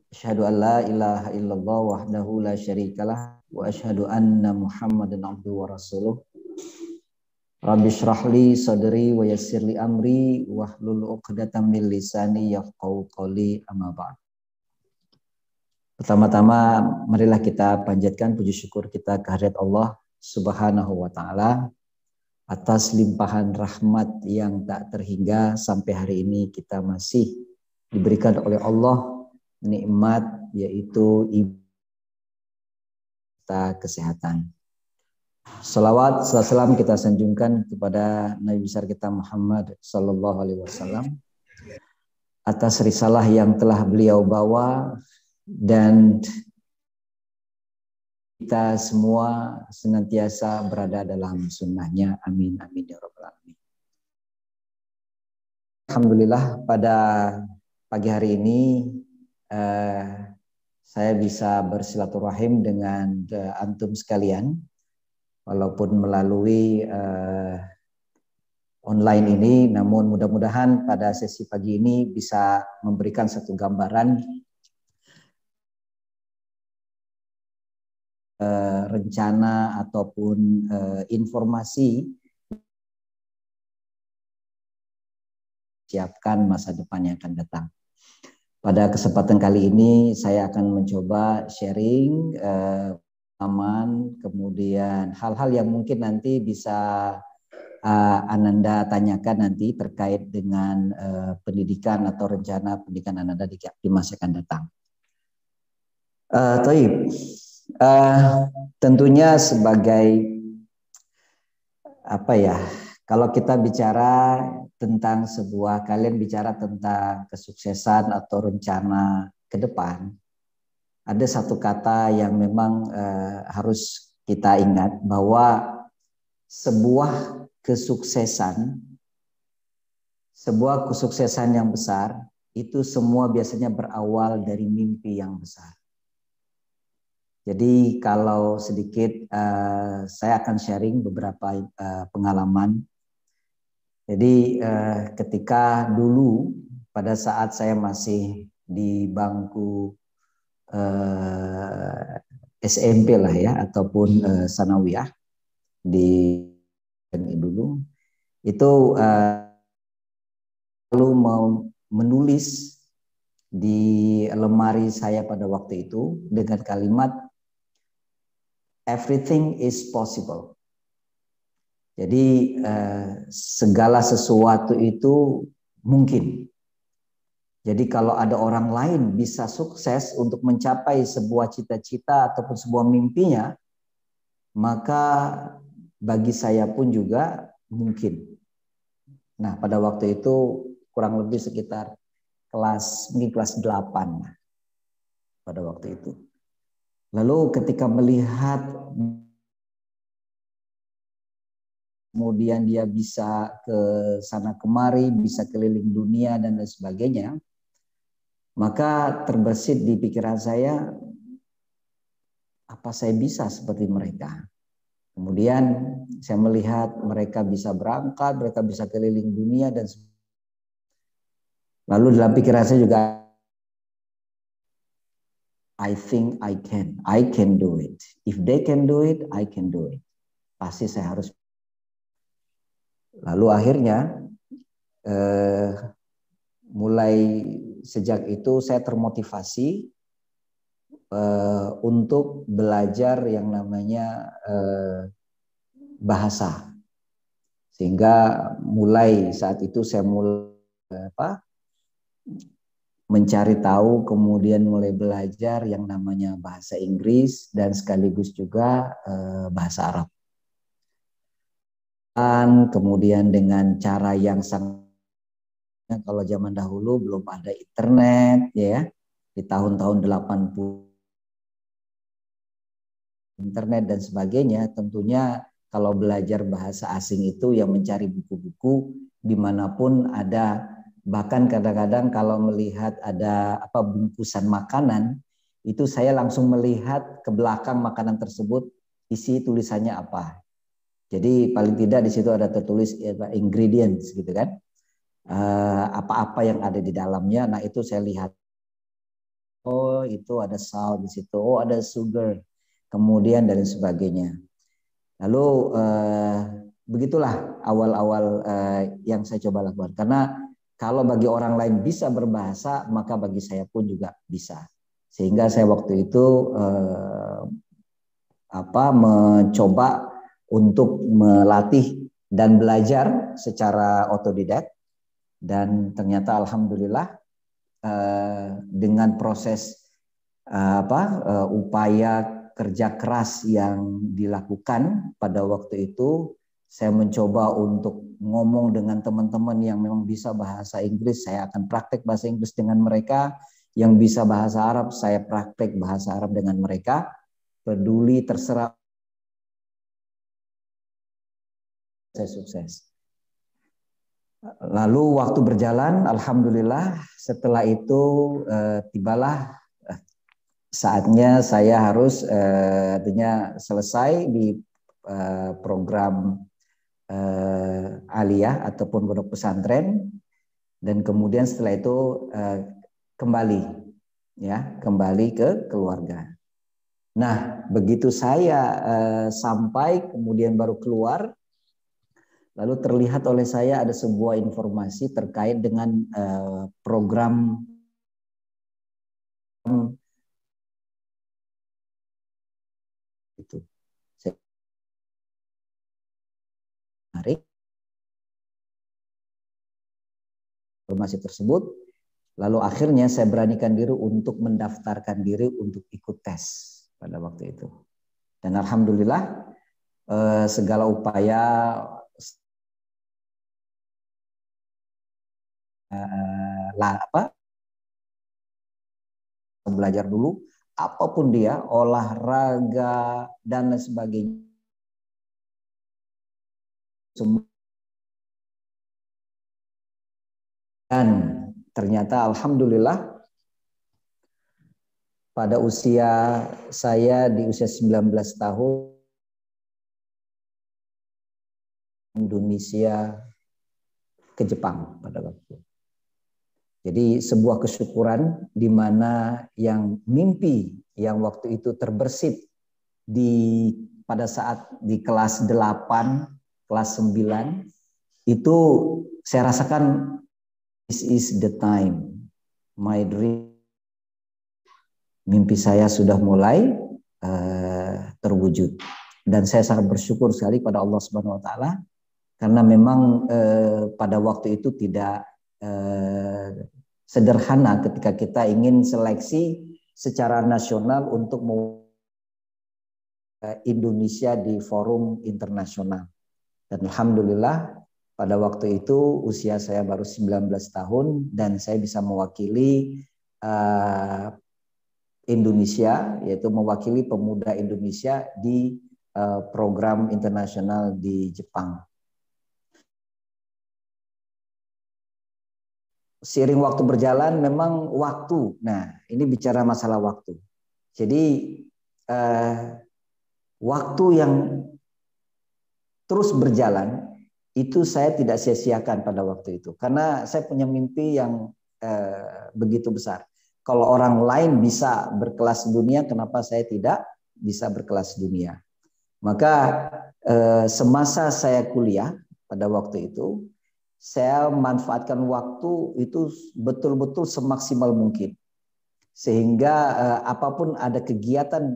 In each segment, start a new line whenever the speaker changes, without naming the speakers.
Asyhadu an la ilaha illallah wahdahu la syarikalah wa asyhadu anna Muhammadan abduhu wa rasuluh. Rabbi shrah li sadri wa yassir li amri wahlul 'uqdatam min lisani yafqahu qawli, amma ba'd. Pertama-tama marilah kita panjatkan puji syukur kita kehadirat Allah Subhanahu wa taala atas limpahan rahmat yang tak terhingga sampai hari ini kita masih diberikan oleh Allah nikmat, yaitu kita kesehatan. Salawat salam kita sanjungkan kepada Nabi besar kita Muhammad sallallahu alaihi wasallam atas risalah yang telah beliau bawa, dan kita semua senantiasa berada dalam sunnahnya. Amin amin ya rabbal alamin. Alhamdulillah pada pagi hari ini saya bisa bersilaturahim dengan antum sekalian, walaupun melalui online ini, namun mudah-mudahan pada sesi pagi ini bisa memberikan satu gambaran rencana ataupun informasi siapkan masa depan yang akan datang. Pada kesempatan kali ini saya akan mencoba sharing aman, kemudian hal-hal yang mungkin nanti bisa Ananda tanyakan nanti terkait dengan pendidikan atau rencana pendidikan Ananda di masa akan datang. Tentunya sebagai apa ya, kalau kita bicara tentang kalian bicara tentang kesuksesan atau rencana ke depan, ada satu kata yang memang harus kita ingat, bahwa sebuah kesuksesan yang besar itu semua biasanya berawal dari mimpi yang besar. Jadi kalau sedikit saya akan sharing beberapa pengalaman. Jadi ketika dulu pada saat saya masih di bangku SMP lah ya, ataupun sanawiyah di dulu itu lalu mau menulis di lemari saya pada waktu itu dengan kalimat everything is possible. Jadi segala sesuatu itu mungkin. Jadi kalau ada orang lain bisa sukses untuk mencapai sebuah cita-cita ataupun sebuah mimpinya, maka bagi saya pun juga mungkin. Nah, pada waktu itu kurang lebih sekitar mungkin kelas 8 pada waktu itu. Lalu ketika melihat kemudian dia bisa ke sana kemari, bisa keliling dunia dan lain sebagainya, maka terbersit di pikiran saya, apa saya bisa seperti mereka? Kemudian saya melihat mereka bisa berangkat, mereka bisa keliling dunia dan lalu dalam pikiran saya juga, I think I can do it. If they can do it, I can do it. Pasti saya harus. Lalu akhirnya mulai sejak itu saya termotivasi untuk belajar yang namanya bahasa. Sehingga mulai saat itu saya mencari tahu, kemudian mulai belajar yang namanya bahasa Inggris dan sekaligus juga bahasa Arab. Dan kemudian dengan cara yang sangat, kalau zaman dahulu belum ada internet ya, di tahun-tahun 80 internet dan sebagainya, tentunya kalau belajar bahasa asing itu yang mencari buku-buku dimanapun ada. Bahkan kadang-kadang kalau melihat ada bungkusan makanan, itu saya langsung melihat ke belakang makanan tersebut isi tulisannya apa. Jadi paling tidak di situ ada tertulis ingredients gitu kan, apa-apa yang ada di dalamnya. Nah itu saya lihat. Oh oh itu ada salt di situ, oh ada sugar, kemudian dan sebagainya. Lalu begitulah awal-awal yang saya coba lakukan. Karena kalau bagi orang lain bisa berbahasa, maka bagi saya pun juga bisa. Sehingga saya waktu itu mencoba untuk melatih dan belajar secara otodidak, dan ternyata alhamdulillah dengan proses upaya kerja keras yang dilakukan pada waktu itu, saya mencoba untuk ngomong dengan teman-teman yang memang bisa bahasa Inggris, saya akan praktek bahasa Inggris dengan mereka. Yang bisa bahasa Arab, saya praktek bahasa Arab dengan mereka. Peduli, terserah, saya sukses. Lalu waktu berjalan, alhamdulillah setelah itu tibalah saatnya saya harus artinya selesai di program aliyah ataupun pondok pesantren, dan kemudian setelah itu kembali ke keluarga. Nah, begitu saya sampai kemudian baru keluar, lalu terlihat oleh saya ada sebuah informasi terkait dengan program itu. Saya menarik informasi tersebut, lalu akhirnya saya beranikan diri untuk mendaftarkan diri untuk ikut tes pada waktu itu. Dan alhamdulillah segala upaya belajar dulu, apapun dia, olahraga dan lain sebagainya, dan ternyata alhamdulillah pada usia saya di usia 19 tahun Indonesia ke Jepang pada waktu itu. Jadi sebuah kesyukuran di mana yang mimpi yang waktu itu terbersit pada saat di kelas 8, kelas 9 itu saya rasakan this is the time, my dream, mimpi saya sudah mulai terwujud, dan saya sangat bersyukur sekali pada Allah Subhanahu Wa Taala karena memang pada waktu itu tidak sederhana ketika kita ingin seleksi secara nasional untuk Indonesia di forum internasional. Dan alhamdulillah pada waktu itu usia saya baru 19 tahun dan saya bisa mewakili Indonesia, yaitu mewakili pemuda Indonesia di program internasional di Jepang. Seiring waktu berjalan memang waktu, nah ini bicara masalah waktu. Jadi waktu yang terus berjalan itu saya tidak sia-siakan pada waktu itu. Karena saya punya mimpi yang begitu besar. Kalau orang lain bisa berkelas dunia, kenapa saya tidak bisa berkelas dunia? Maka semasa saya kuliah pada waktu itu, saya manfaatkan waktu itu betul-betul semaksimal mungkin. Sehingga apapun ada kegiatan,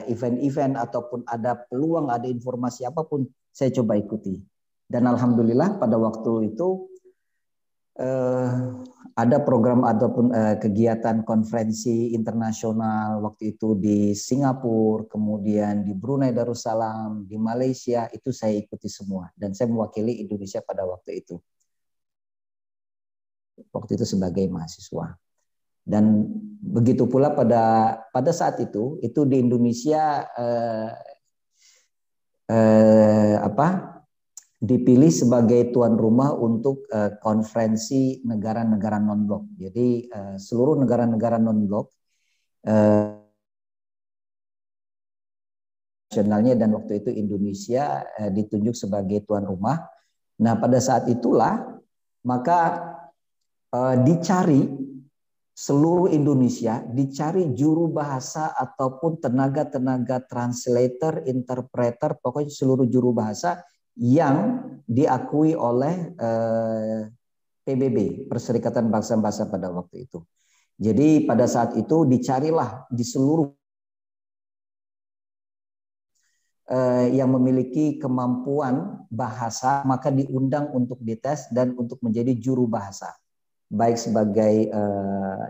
event-event ataupun ada peluang, ada informasi apapun, saya coba ikuti. Dan alhamdulillah pada waktu itu ada program ataupun kegiatan konferensi internasional waktu itu di Singapura, kemudian di Brunei Darussalam, di Malaysia, itu saya ikuti semua. Dan saya mewakili Indonesia pada waktu itu. Waktu itu sebagai mahasiswa. Dan begitu pula pada saat itu di Indonesia dipilih sebagai tuan rumah untuk konferensi negara-negara non-blok. Jadi seluruh negara-negara non-blok nasionalnya, dan waktu itu Indonesia ditunjuk sebagai tuan rumah. Nah pada saat itulah maka dicari seluruh Indonesia dicari juru bahasa ataupun tenaga-tenaga translator, interpreter, pokoknya seluruh juru bahasa yang diakui oleh PBB, Perserikatan Bangsa-Bangsa pada waktu itu. Jadi pada saat itu dicarilah di seluruh yang memiliki kemampuan bahasa, maka diundang untuk dites dan untuk menjadi juru bahasa, baik sebagai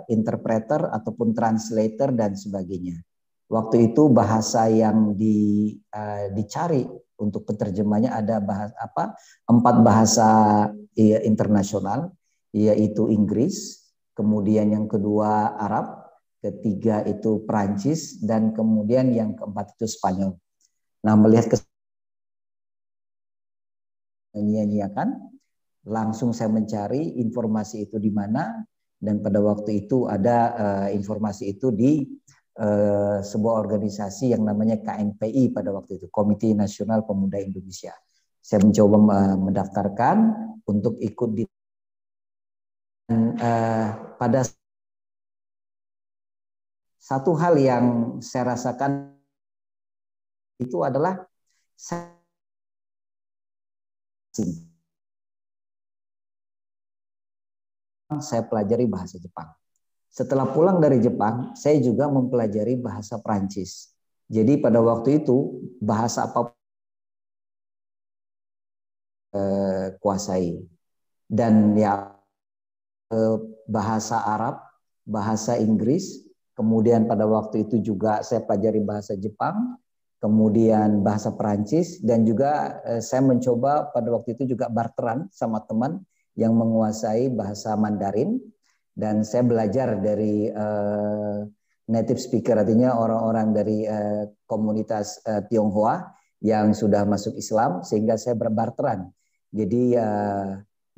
interpreter ataupun translator dan sebagainya. Waktu itu bahasa yang dicari untuk penerjemahnya ada bahasa 4 bahasa internasional, yaitu Inggris, kemudian yang kedua Arab, ketiga itu Perancis, dan kemudian yang keempat itu Spanyol. Nah, melihat nyanyi-nyanyiakan, langsung saya mencari informasi itu di mana, dan pada waktu itu ada informasi itu di sebuah organisasi yang namanya KNPI pada waktu itu, Komite Nasional Pemuda Indonesia. Saya mencoba mendaftarkan untuk ikut di pada satu hal yang saya rasakan itu adalah saya pelajari bahasa Jepang. Setelah pulang dari Jepang, saya juga mempelajari bahasa Prancis. Jadi pada waktu itu bahasa apa kuasai, dan ya bahasa Arab, bahasa Inggris, kemudian pada waktu itu juga saya pelajari bahasa Jepang, kemudian bahasa Perancis, dan juga saya mencoba pada waktu itu juga barteran sama teman yang menguasai bahasa Mandarin, dan saya belajar dari native speaker, artinya orang-orang dari komunitas Tionghoa yang sudah masuk Islam, sehingga saya berbarteran. Jadi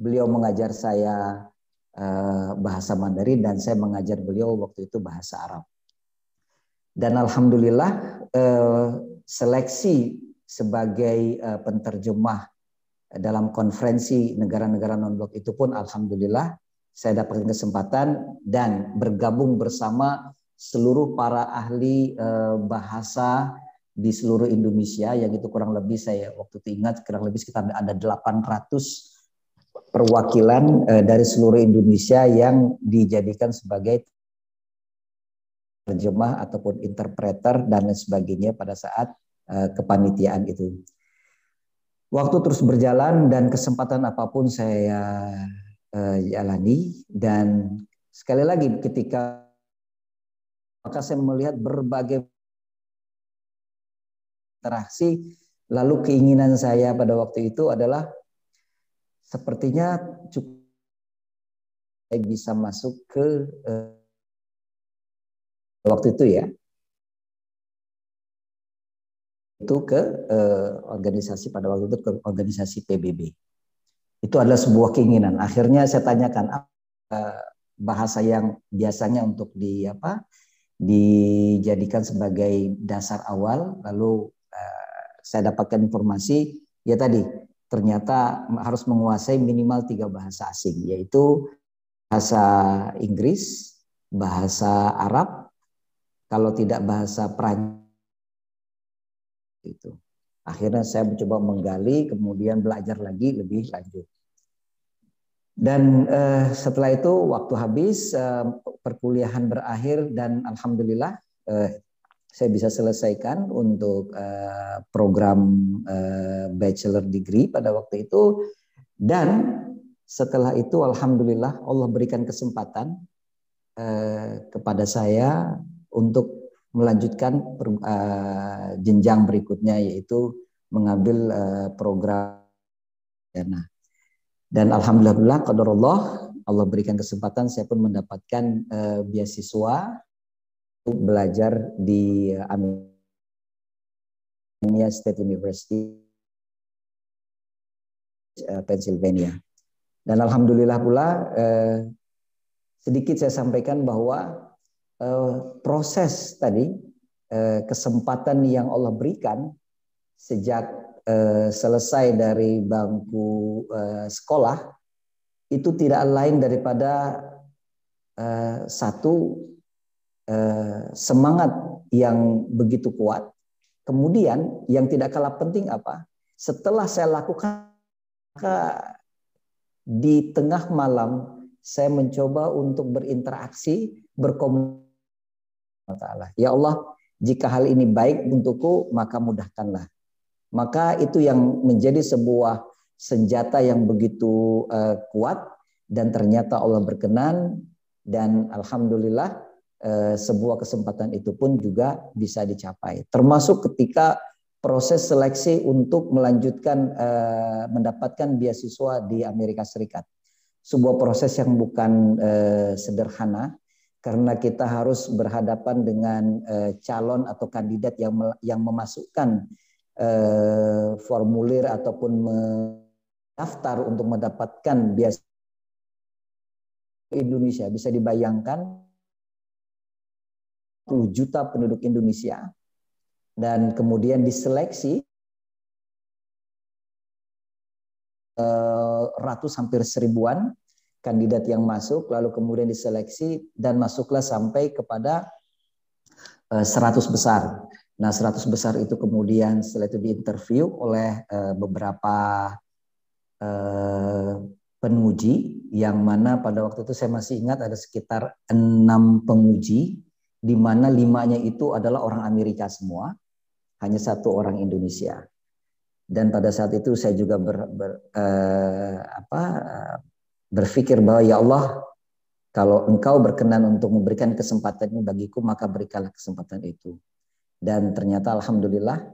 beliau mengajar saya bahasa Mandarin dan saya mengajar beliau waktu itu bahasa Arab. Dan alhamdulillah seleksi sebagai penterjemah dalam konferensi negara-negara non-blok itu pun alhamdulillah saya dapat kesempatan dan bergabung bersama seluruh para ahli bahasa di seluruh Indonesia, yang itu kurang lebih saya waktu itu ingat kurang lebih sekitar ada 800 perwakilan dari seluruh Indonesia yang dijadikan sebagai terjemah ataupun interpreter dan lain sebagainya pada saat kepanitiaan itu. Waktu terus berjalan dan kesempatan apapun saya jalani, dan sekali lagi ketika maka saya melihat berbagai interaksi, lalu keinginan saya pada waktu itu adalah sepertinya cukup saya bisa masuk ke waktu itu ya, itu ke organisasi pada waktu itu ke organisasi PBB. Itu adalah sebuah keinginan. Akhirnya saya tanyakan bahasa yang biasanya untuk dijadikan sebagai dasar awal, lalu saya dapatkan informasi ya tadi ternyata harus menguasai minimal 3 bahasa asing, yaitu bahasa Inggris, bahasa Arab, kalau tidak bahasa Prancis. Itu. Akhirnya saya mencoba menggali, kemudian belajar lagi lebih lanjut. Dan setelah itu waktu habis, perkuliahan berakhir, dan alhamdulillah saya bisa selesaikan untuk program bachelor degree pada waktu itu. Dan setelah itu alhamdulillah Allah berikan kesempatan kepada saya untuk melanjutkan jenjang berikutnya, yaitu mengambil program dana. Dan alhamdulillah qadarullah Allah berikan kesempatan saya pun mendapatkan beasiswa untuk belajar di American State University Pennsylvania. Dan alhamdulillah pula sedikit saya sampaikan bahwa proses tadi kesempatan yang Allah berikan sejak selesai dari bangku sekolah itu tidak lain daripada satu semangat yang begitu kuat. Kemudian yang tidak kalah penting apa? Setelah saya lakukan, maka di tengah malam saya mencoba untuk berinteraksi, berkomunikasi. Ya Allah, jika hal ini baik untukku, maka mudahkanlah. Maka itu yang menjadi sebuah senjata yang begitu kuat, dan ternyata Allah berkenan, dan alhamdulillah sebuah kesempatan itu pun juga bisa dicapai. Termasuk ketika proses seleksi untuk melanjutkan mendapatkan beasiswa di Amerika Serikat. Sebuah proses yang bukan sederhana, karena kita harus berhadapan dengan calon atau kandidat yang memasukkan formulir ataupun mendaftar untuk mendapatkan beasiswa Indonesia. Bisa dibayangkan 10 juta penduduk Indonesia, dan kemudian diseleksi ratus hampir seribuan kandidat yang masuk, lalu kemudian diseleksi dan masuklah sampai kepada 100 besar. Nah, 100 besar itu kemudian setelah itu diinterview oleh beberapa penguji, yang mana pada waktu itu saya masih ingat ada sekitar 6 penguji, di mana 5-nya itu adalah orang Amerika semua, hanya 1 orang Indonesia. Dan pada saat itu saya juga berpikir bahwa ya Allah, kalau Engkau berkenan untuk memberikan kesempatan ini bagiku, maka berikanlah kesempatan itu. Dan ternyata alhamdulillah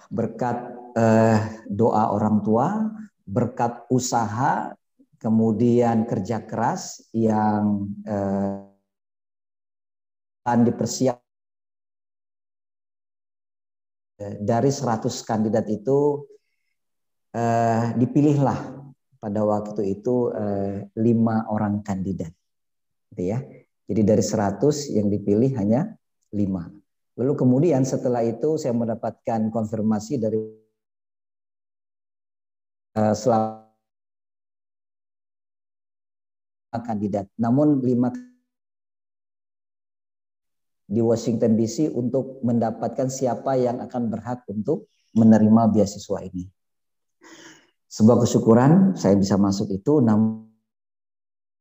berkat doa orang tua, berkat usaha, kemudian kerja keras yang dipersiapkan, dari 100 kandidat itu dipilihlah pada waktu itu 5 orang kandidat, gitu ya. Jadi dari 100 yang dipilih hanya 5. Lalu kemudian setelah itu saya mendapatkan konfirmasi dari selama kandidat. Namun 5 di Washington DC untuk mendapatkan siapa yang akan berhak untuk menerima beasiswa ini. Sebuah kesyukuran saya bisa masuk itu, namun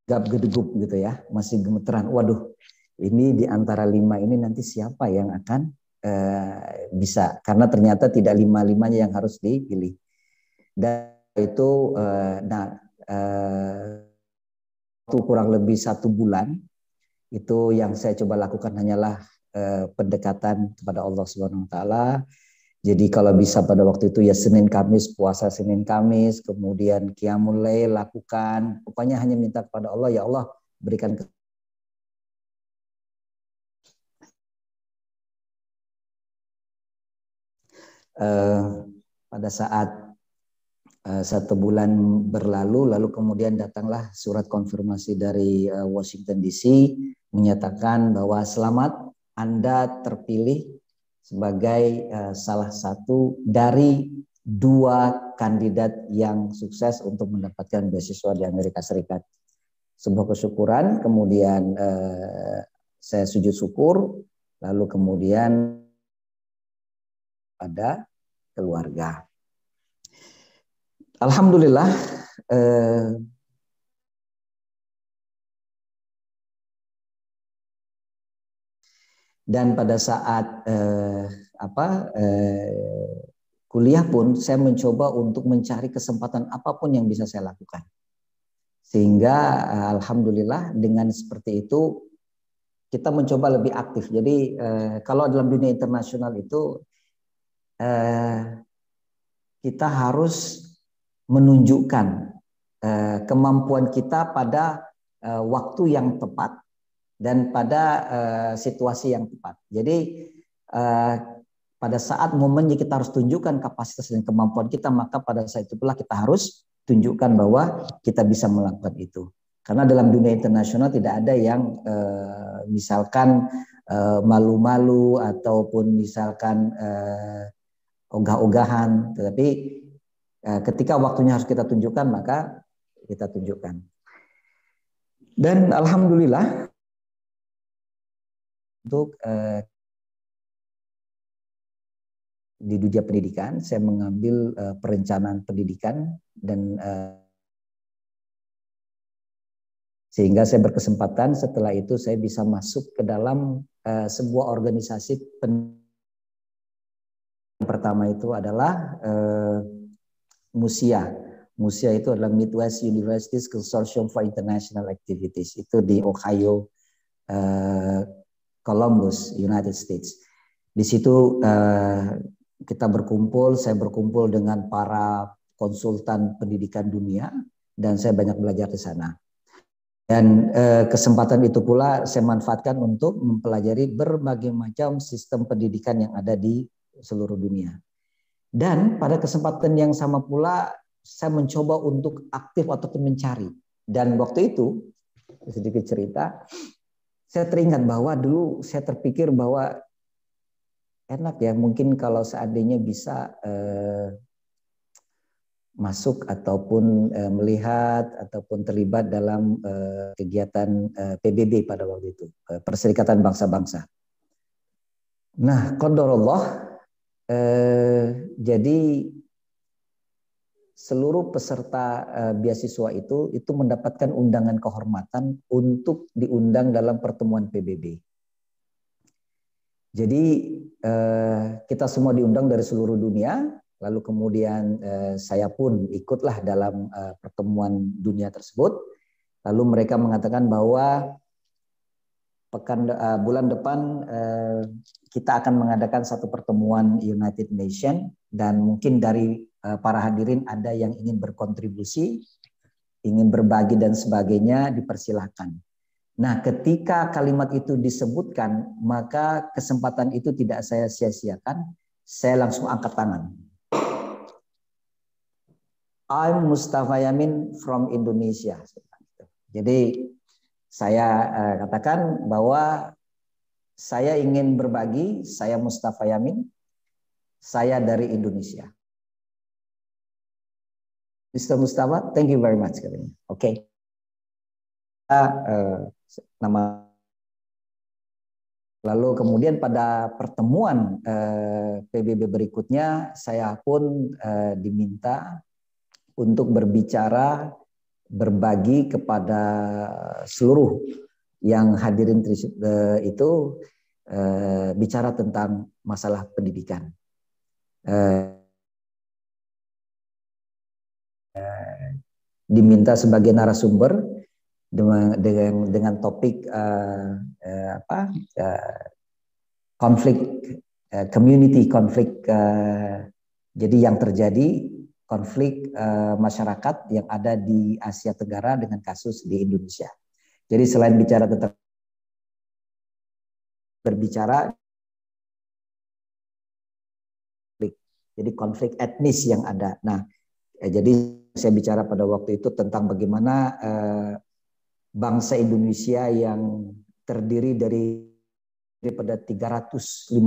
gap-gedegup gitu ya, masih gemeteran. Waduh, ini di antara 5 ini nanti siapa yang akan bisa? Karena ternyata tidak 5-5-nya yang harus dipilih. Dan itu kurang lebih 1 bulan. Itu yang saya coba lakukan hanyalah pendekatan kepada Allah Subhanahu wa taala. Jadi kalau bisa pada waktu itu ya Senin Kamis, puasa Senin Kamis, kemudian qiyamul lail lakukan. Pokoknya hanya minta kepada Allah, ya Allah berikan pada saat 1 bulan berlalu, lalu kemudian datanglah surat konfirmasi dari Washington DC menyatakan bahwa selamat, Anda terpilih sebagai salah satu dari 2 kandidat yang sukses untuk mendapatkan beasiswa di Amerika Serikat. Sebuah kesyukuran, kemudian saya sujud syukur, lalu kemudian pada keluarga. Alhamdulillah dan pada saat kuliah pun saya mencoba untuk mencari kesempatan apapun yang bisa saya lakukan. Sehingga alhamdulillah dengan seperti itu kita mencoba lebih aktif. Jadi kalau dalam dunia internasional itu kita harus menunjukkan kemampuan kita pada waktu yang tepat dan pada situasi yang tepat. Jadi pada saat momennya kita harus tunjukkan kapasitas dan kemampuan kita, maka pada saat itu pula kita harus tunjukkan bahwa kita bisa melakukan itu. Karena dalam dunia internasional tidak ada yang misalkan malu-malu ataupun misalkan ogah-ogahan, tetapi ketika waktunya harus kita tunjukkan, maka kita tunjukkan. Dan alhamdulillah untuk di dunia pendidikan saya mengambil perencanaan pendidikan dan sehingga saya berkesempatan setelah itu saya bisa masuk ke dalam sebuah organisasi pertama itu adalah MUSIA. MUSIA itu adalah Midwest Universities Consortium for International Activities. Itu di Ohio, Columbus, United States. Di situ kita berkumpul, saya berkumpul dengan para konsultan pendidikan dunia dan saya banyak belajar di sana. Dan kesempatan itu pula saya manfaatkan untuk mempelajari berbagai macam sistem pendidikan yang ada di seluruh dunia. Dan pada kesempatan yang sama pula saya mencoba untuk aktif ataupun mencari. Dan waktu itu, sedikit cerita, saya teringat bahwa dulu saya terpikir bahwa enak ya mungkin kalau seandainya bisa masuk ataupun melihat ataupun terlibat dalam kegiatan PBB pada waktu itu, Perserikatan Bangsa-Bangsa. Nah, qadarullah, jadi seluruh peserta beasiswa itu mendapatkan undangan kehormatan untuk diundang dalam pertemuan PBB. Jadi kita semua diundang dari seluruh dunia. Lalu kemudian saya pun ikutlah dalam pertemuan dunia tersebut. Lalu mereka mengatakan bahwa bulan depan kita akan mengadakan satu pertemuan United Nations dan mungkin dari para hadirin ada yang ingin berkontribusi, ingin berbagi dan sebagainya, dipersilahkan. Nah, ketika kalimat itu disebutkan, maka kesempatan itu tidak saya sia-siakan, saya langsung angkat tangan. I'm Mustafa Yamin from Indonesia. Jadi saya katakan bahwa saya ingin berbagi, saya Mustafa Yamin, saya dari Indonesia. Mr. Mustafa, thank you very much. Oke. Nama. Lalu kemudian pada pertemuan PBB berikutnya, saya pun diminta untuk berbicara, berbagi kepada seluruh yang hadirin itu bicara tentang masalah pendidikan. Diminta sebagai narasumber dengan topik konflik, community konflik. Jadi yang terjadi konflik masyarakat yang ada di Asia Tenggara dengan kasus di Indonesia. Jadi selain bicara tentang berbicara, jadi konflik etnis yang ada. Nah, jadi saya bicara pada waktu itu tentang bagaimana bangsa Indonesia yang terdiri daripada 350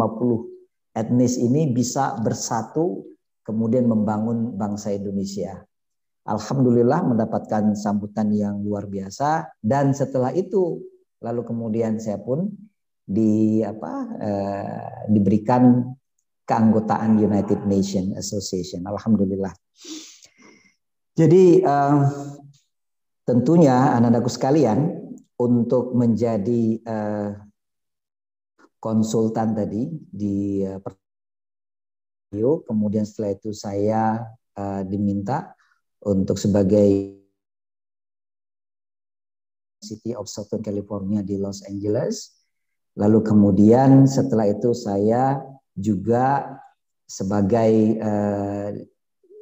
etnis ini bisa bersatu kemudian membangun bangsa Indonesia. Alhamdulillah mendapatkan sambutan yang luar biasa dan setelah itu lalu kemudian saya pun diberikan keanggotaan United Nations Association. Alhamdulillah. Jadi tentunya anak-anakku sekalian untuk menjadi konsultan tadi di kemudian setelah itu saya diminta untuk sebagai City of Southern California di Los Angeles. Lalu kemudian setelah itu saya juga sebagai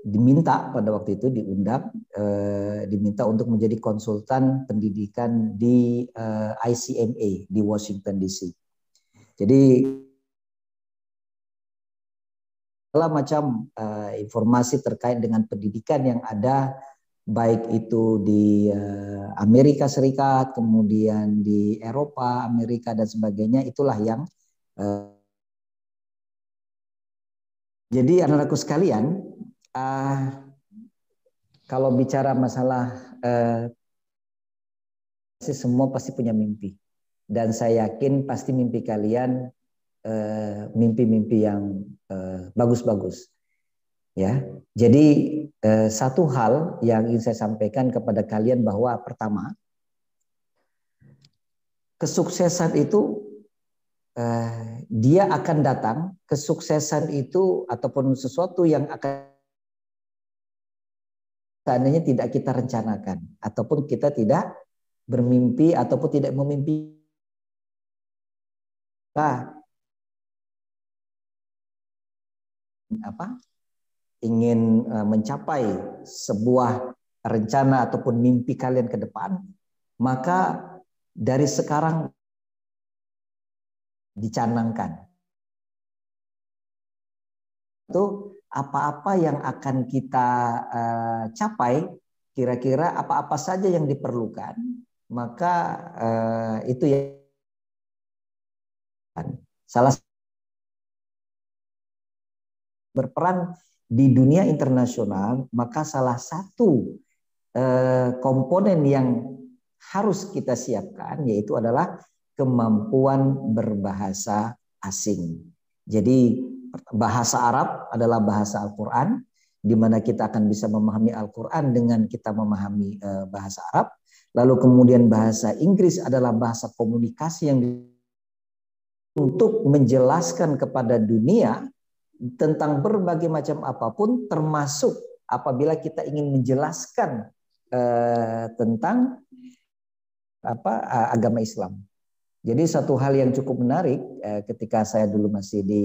diminta pada waktu itu diundang, diminta untuk menjadi konsultan pendidikan di ICMA di Washington DC. Jadi segala macam informasi terkait dengan pendidikan yang ada, baik itu di Amerika Serikat, kemudian di Eropa, Amerika dan sebagainya, itulah yang jadi anak-anakku sekalian, kalau bicara masalah semua pasti punya mimpi. Dan saya yakin pasti mimpi kalian mimpi-mimpi yang bagus-bagus. Ya, jadi satu hal yang ingin saya sampaikan kepada kalian bahwa pertama, kesuksesan itu dia akan datang. Kesuksesan itu ataupun sesuatu yang akan seandainya tidak kita rencanakan ataupun kita tidak bermimpi ataupun tidak memimpi ingin mencapai sebuah rencana ataupun mimpi kalian ke depan, maka dari sekarang dicanangkan itu apa-apa yang akan kita capai, kira-kira apa-apa saja yang diperlukan, maka itu ya salah berperan di dunia internasional, maka salah satu komponen yang harus kita siapkan yaitu adalah kemampuan berbahasa asing. Jadi bahasa Arab adalah bahasa Al-Quran, di mana kita akan bisa memahami Al-Quran dengan kita memahami bahasa Arab. Lalu kemudian bahasa Inggris adalah bahasa komunikasi yang untuk menjelaskan kepada dunia tentang berbagai macam apapun, termasuk apabila kita ingin menjelaskan tentang agama Islam. Jadi satu hal yang cukup menarik ketika saya dulu masih di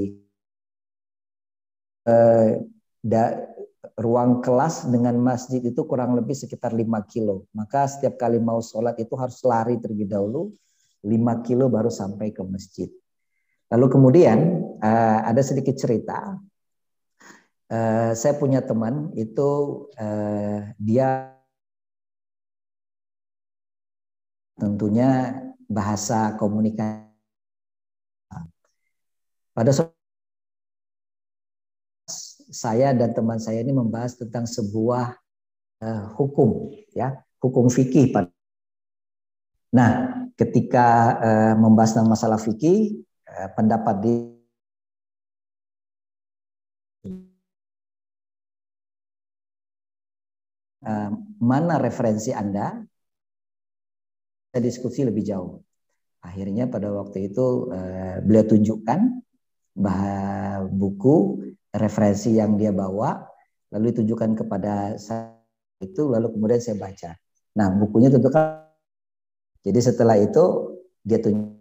ruang kelas dengan masjid itu kurang lebih sekitar 5 kilo. Maka setiap kali mau sholat itu harus lari terlebih dahulu 5 kilo baru sampai ke masjid. Lalu kemudian ada sedikit cerita. Saya punya teman itu dia tentunya bahasa komunikasi. Pada saya dan teman saya ini membahas tentang sebuah hukum, ya, hukum fikih. Nah, ketika membahas tentang masalah fikih, pendapat di mana referensi Anda? Saya diskusi lebih jauh. Akhirnya pada waktu itu beliau tunjukkan buku referensi yang dia bawa, lalu ditunjukkan kepada saya itu, lalu kemudian saya baca. Nah, bukunya tentu kan. Jadi setelah itu dia tunjuk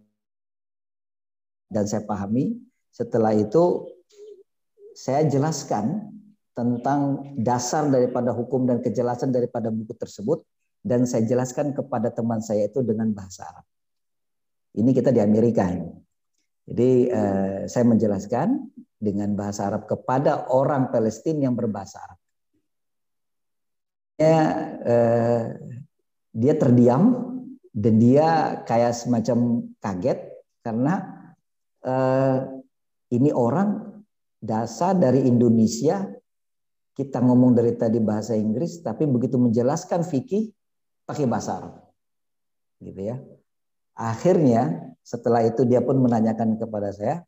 dan saya pahami. Setelah itu saya jelaskan tentang dasar daripada hukum dan kejelasan daripada buku tersebut, dan saya jelaskan kepada teman saya itu dengan bahasa Arab. Ini kita di Amerika ini. Jadi saya menjelaskan dengan bahasa Arab kepada orang Palestina yang berbahasa Arab. Dia terdiam dan dia kayak semacam kaget karena ini orang dasar dari Indonesia, kita ngomong dari tadi bahasa Inggris, tapi begitu menjelaskan fikih pakai bahasa Arab, gitu ya. Akhirnya setelah itu dia pun menanyakan kepada saya,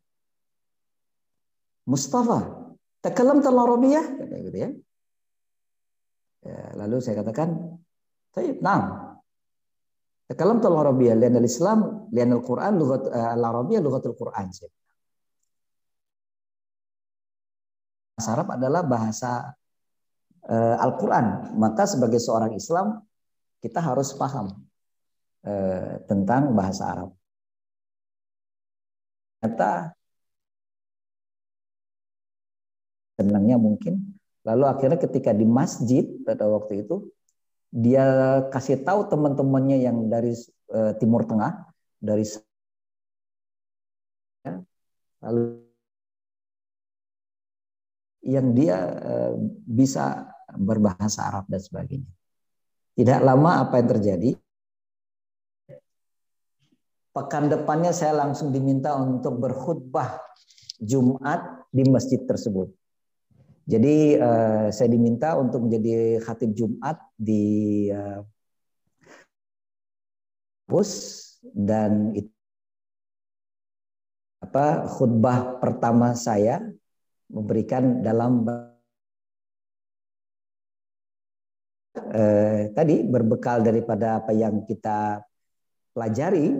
Mustafa, takalamta al-Arabiyah? Gitu ya. Lalu saya katakan, "Tayyib, na'am. Takalamta al-Arabiyah lian al-Islam, lian al-Quran, lughat al-Arabiyah lughatul Quran." Bahasa Arab adalah bahasa Al-Quran. Maka sebagai seorang Islam kita harus paham tentang bahasa Arab. Ternyata senangnya mungkin. Lalu akhirnya ketika di masjid pada waktu itu dia kasih tahu teman-temannya yang dari Timur Tengah, dari lalu yang dia bisa berbahasa Arab dan sebagainya. Tidak lama apa yang terjadi? Pekan depannya saya langsung diminta untuk berkhutbah Jumat di masjid tersebut. Jadi saya diminta untuk menjadi khatib Jumat di dan itu khutbah pertama saya memberikan dalam tadi berbekal daripada apa yang kita pelajari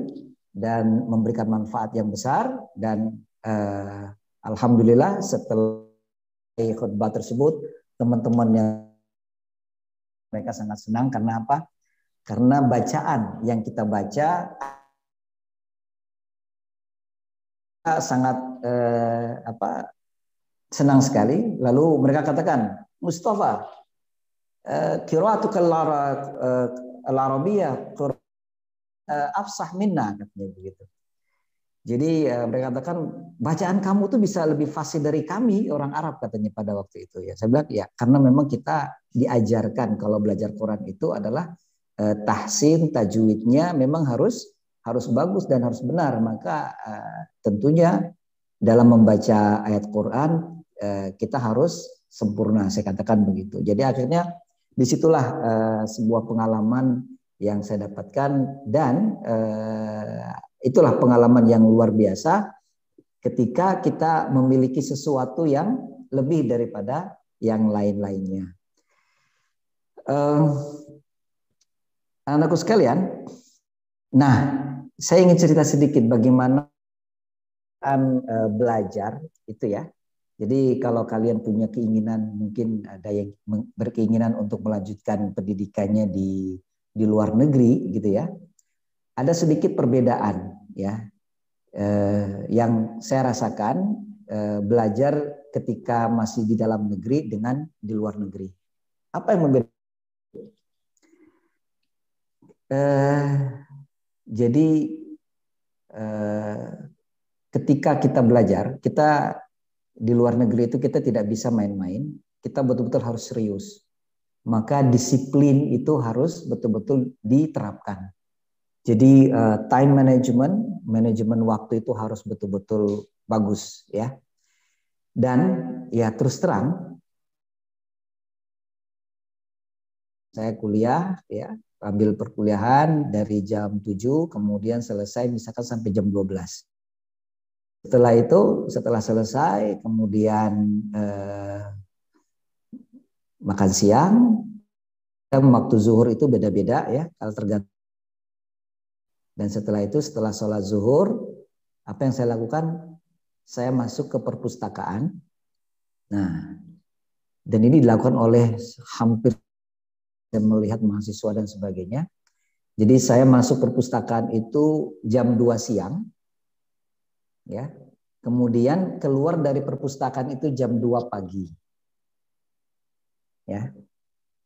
dan memberikan manfaat yang besar dan alhamdulillah setelah khutbah tersebut teman-teman yang mereka sangat senang karena apa? Karena bacaan yang kita baca sangat senang sekali. Lalu mereka katakan, Mustafa, qiraatukal al-arabiyyah afsah minna, katanya begitu. Jadi mereka katakan bacaan kamu tuh bisa lebih fasih dari kami orang Arab, katanya pada waktu itu ya. Saya bilang ya karena memang kita diajarkan kalau belajar Quran itu adalah tahsin tajwidnya memang harus bagus dan harus benar. Maka tentunya dalam membaca ayat Quran kita harus sempurna, saya katakan begitu. Jadi akhirnya disitulah sebuah pengalaman yang saya dapatkan dan itulah pengalaman yang luar biasa ketika kita memiliki sesuatu yang lebih daripada yang lain-lainnya. Anakku sekalian, nah saya ingin cerita sedikit bagaimana belajar itu ya. Jadi kalau kalian punya keinginan, mungkin ada yang berkeinginan untuk melanjutkan pendidikannya di luar negeri gitu ya. Ada sedikit perbedaan ya yang saya rasakan belajar ketika masih di dalam negeri dengan di luar negeri. Apa yang membedakan? Jadi ketika kita belajar, kita di luar negeri itu kita tidak bisa main-main, kita betul-betul harus serius. Maka disiplin itu harus betul-betul diterapkan. Jadi time management, manajemen waktu itu harus betul-betul bagus ya. Dan ya terus terang saya kuliah ya, ambil perkuliahan dari jam 7 kemudian selesai misalkan sampai jam 12. Setelah itu, setelah selesai kemudian makan siang, waktu zuhur itu beda-beda ya, kalau tergantung. Dan setelah itu, setelah sholat zuhur, apa yang saya lakukan? Saya masuk ke perpustakaan. Nah, dan ini dilakukan oleh hampir saya melihat mahasiswa dan sebagainya. Jadi saya masuk perpustakaan itu jam 2 siang. Ya. Kemudian keluar dari perpustakaan itu jam 2 pagi. Ya.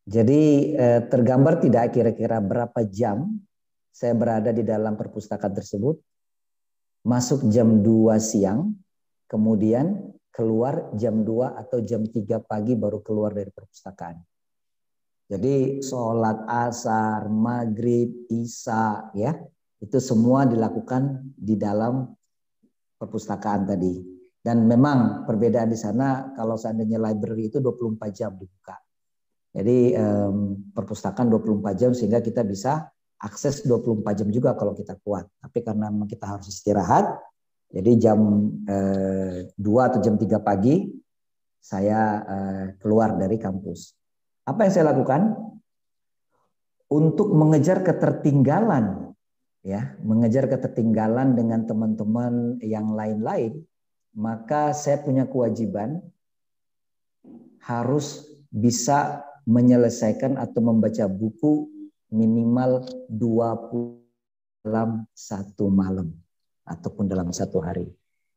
Jadi tergambar tidak kira-kira berapa jam saya berada di dalam perpustakaan tersebut. Masuk jam 2 siang, kemudian keluar jam 2 atau jam 3 pagi baru keluar dari perpustakaan. Jadi sholat asar, maghrib, isya, ya itu semua dilakukan di dalam perpustakaan tadi. Dan memang perbedaan di sana kalau seandainya library itu 24 jam dibuka. Jadi perpustakaan 24 jam sehingga kita bisa akses 24 jam juga kalau kita kuat. Tapi karena memang kita harus istirahat, jadi jam 2 atau jam 3 pagi saya keluar dari kampus. Apa yang saya lakukan? Untuk mengejar ketertinggalan, ya, mengejar ketertinggalan dengan teman-teman yang lain-lain, maka saya punya kewajiban harus bisa menyelesaikan atau membaca buku minimal 20 dalam satu malam ataupun dalam satu hari.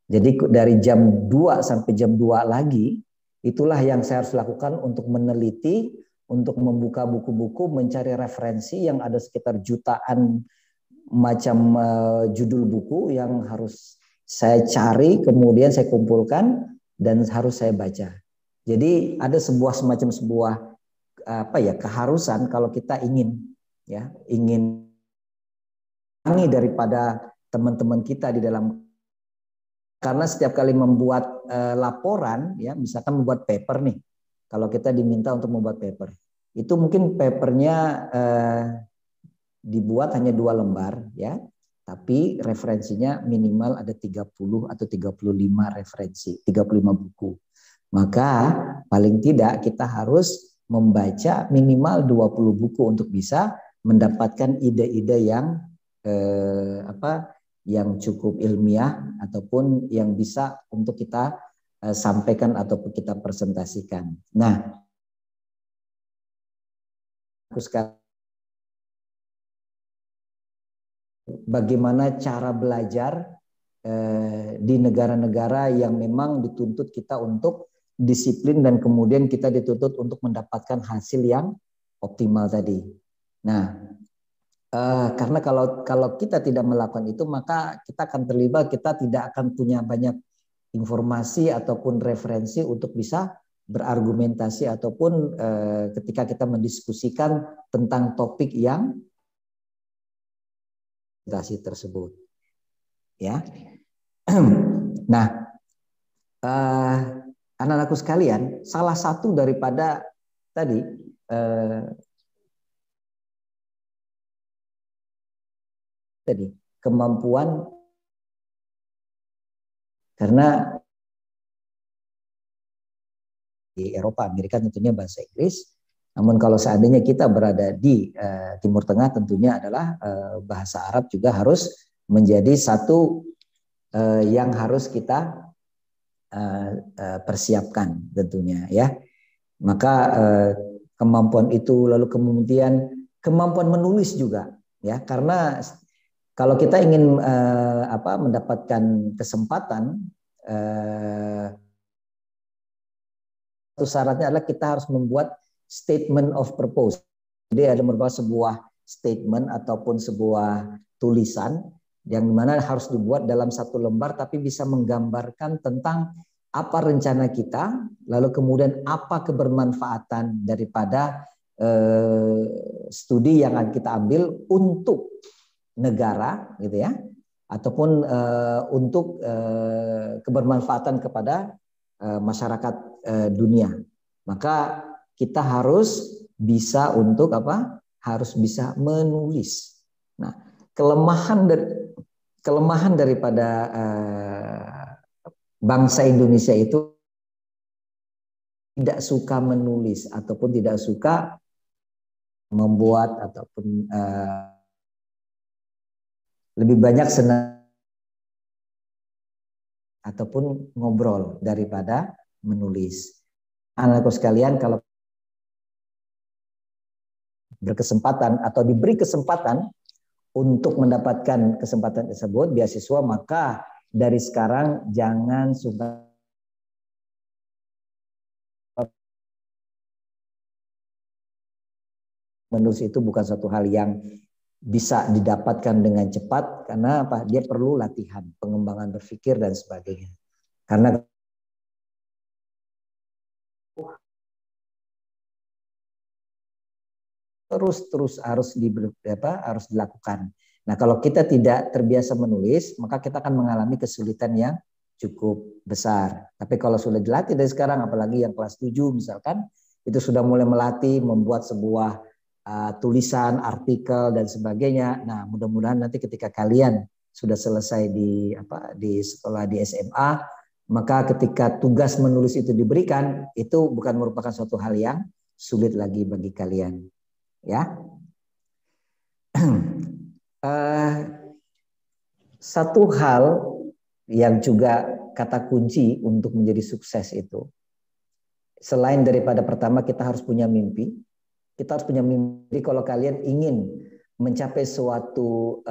Jadi dari jam 2 sampai jam 2 lagi, itulah yang saya harus lakukan untuk meneliti, untuk membuka buku-buku, mencari referensi yang ada sekitar jutaan macam judul buku yang harus saya cari, kemudian saya kumpulkan dan harus saya baca. Jadi ada semacam sebuah keharusan kalau kita ingin daripada teman-teman kita di dalam, karena setiap kali membuat laporan ya, misalkan membuat paper nih, kalau kita diminta untuk membuat paper itu mungkin papernya dibuat hanya 2 lembar ya, tapi referensinya minimal ada 30 atau 35 referensi, 35 buku. Maka paling tidak kita harus membaca minimal 20 buku untuk bisa mendapatkan ide-ide yang yang cukup ilmiah ataupun yang bisa untuk kita sampaikan ataupun kita presentasikan. Nah, bagaimana cara belajar di negara-negara yang memang dituntut kita untuk disiplin dan kemudian kita dituntut untuk mendapatkan hasil yang optimal tadi. Nah, karena kalau kita tidak melakukan itu, maka kita akan terlibat, kita tidak akan punya banyak informasi ataupun referensi untuk bisa berargumentasi ataupun ketika kita mendiskusikan tentang topik yang tersebut. Ya. Nah, anak-anakku sekalian, salah satu daripada tadi kemampuan, karena di Eropa, Amerika tentunya bahasa Inggris. Namun kalau seandainya kita berada di Timur Tengah, tentunya adalah bahasa Arab juga harus menjadi satu yang harus kita persiapkan tentunya ya. Maka kemampuan itu, lalu kemudian kemampuan menulis juga ya, karena kalau kita ingin mendapatkan kesempatan, satu syaratnya adalah kita harus membuat statement of purpose. Jadi ada merupakan sebuah statement ataupun sebuah tulisan yang dimana harus dibuat dalam 1 lembar, tapi bisa menggambarkan tentang apa rencana kita, lalu kemudian apa kebermanfaatan daripada studi yang akan kita ambil untuk negara, gitu ya, ataupun untuk kebermanfaatan kepada masyarakat dunia. Maka kita harus bisa untuk apa? Harus bisa menulis. Nah, kelemahan daripada bangsa Indonesia itu tidak suka menulis ataupun tidak suka membuat ataupun lebih banyak senang ataupun ngobrol daripada menulis. Anak-anak sekalian, kalau berkesempatan atau diberi kesempatan untuk mendapatkan kesempatan tersebut, beasiswa, maka dari sekarang jangan suka menulis. Itu bukan suatu hal yang bisa didapatkan dengan cepat, karena apa? Dia perlu latihan, pengembangan berpikir dan sebagainya. Karena terus harus dilakukan. Nah, kalau kita tidak terbiasa menulis, maka kita akan mengalami kesulitan yang cukup besar. Tapi kalau sudah dilatih dari sekarang, apalagi yang kelas 7 misalkan, itu sudah mulai melatih membuat sebuah tulisan, artikel dan sebagainya. Nah, mudah-mudahan nanti ketika kalian sudah selesai di sekolah di SMA, maka ketika tugas menulis itu diberikan, itu bukan merupakan suatu hal yang sulit lagi bagi kalian. Ya. Satu hal yang juga kata kunci untuk menjadi sukses itu, selain daripada pertama kita harus punya mimpi. Kita harus punya mimpi kalau kalian ingin mencapai suatu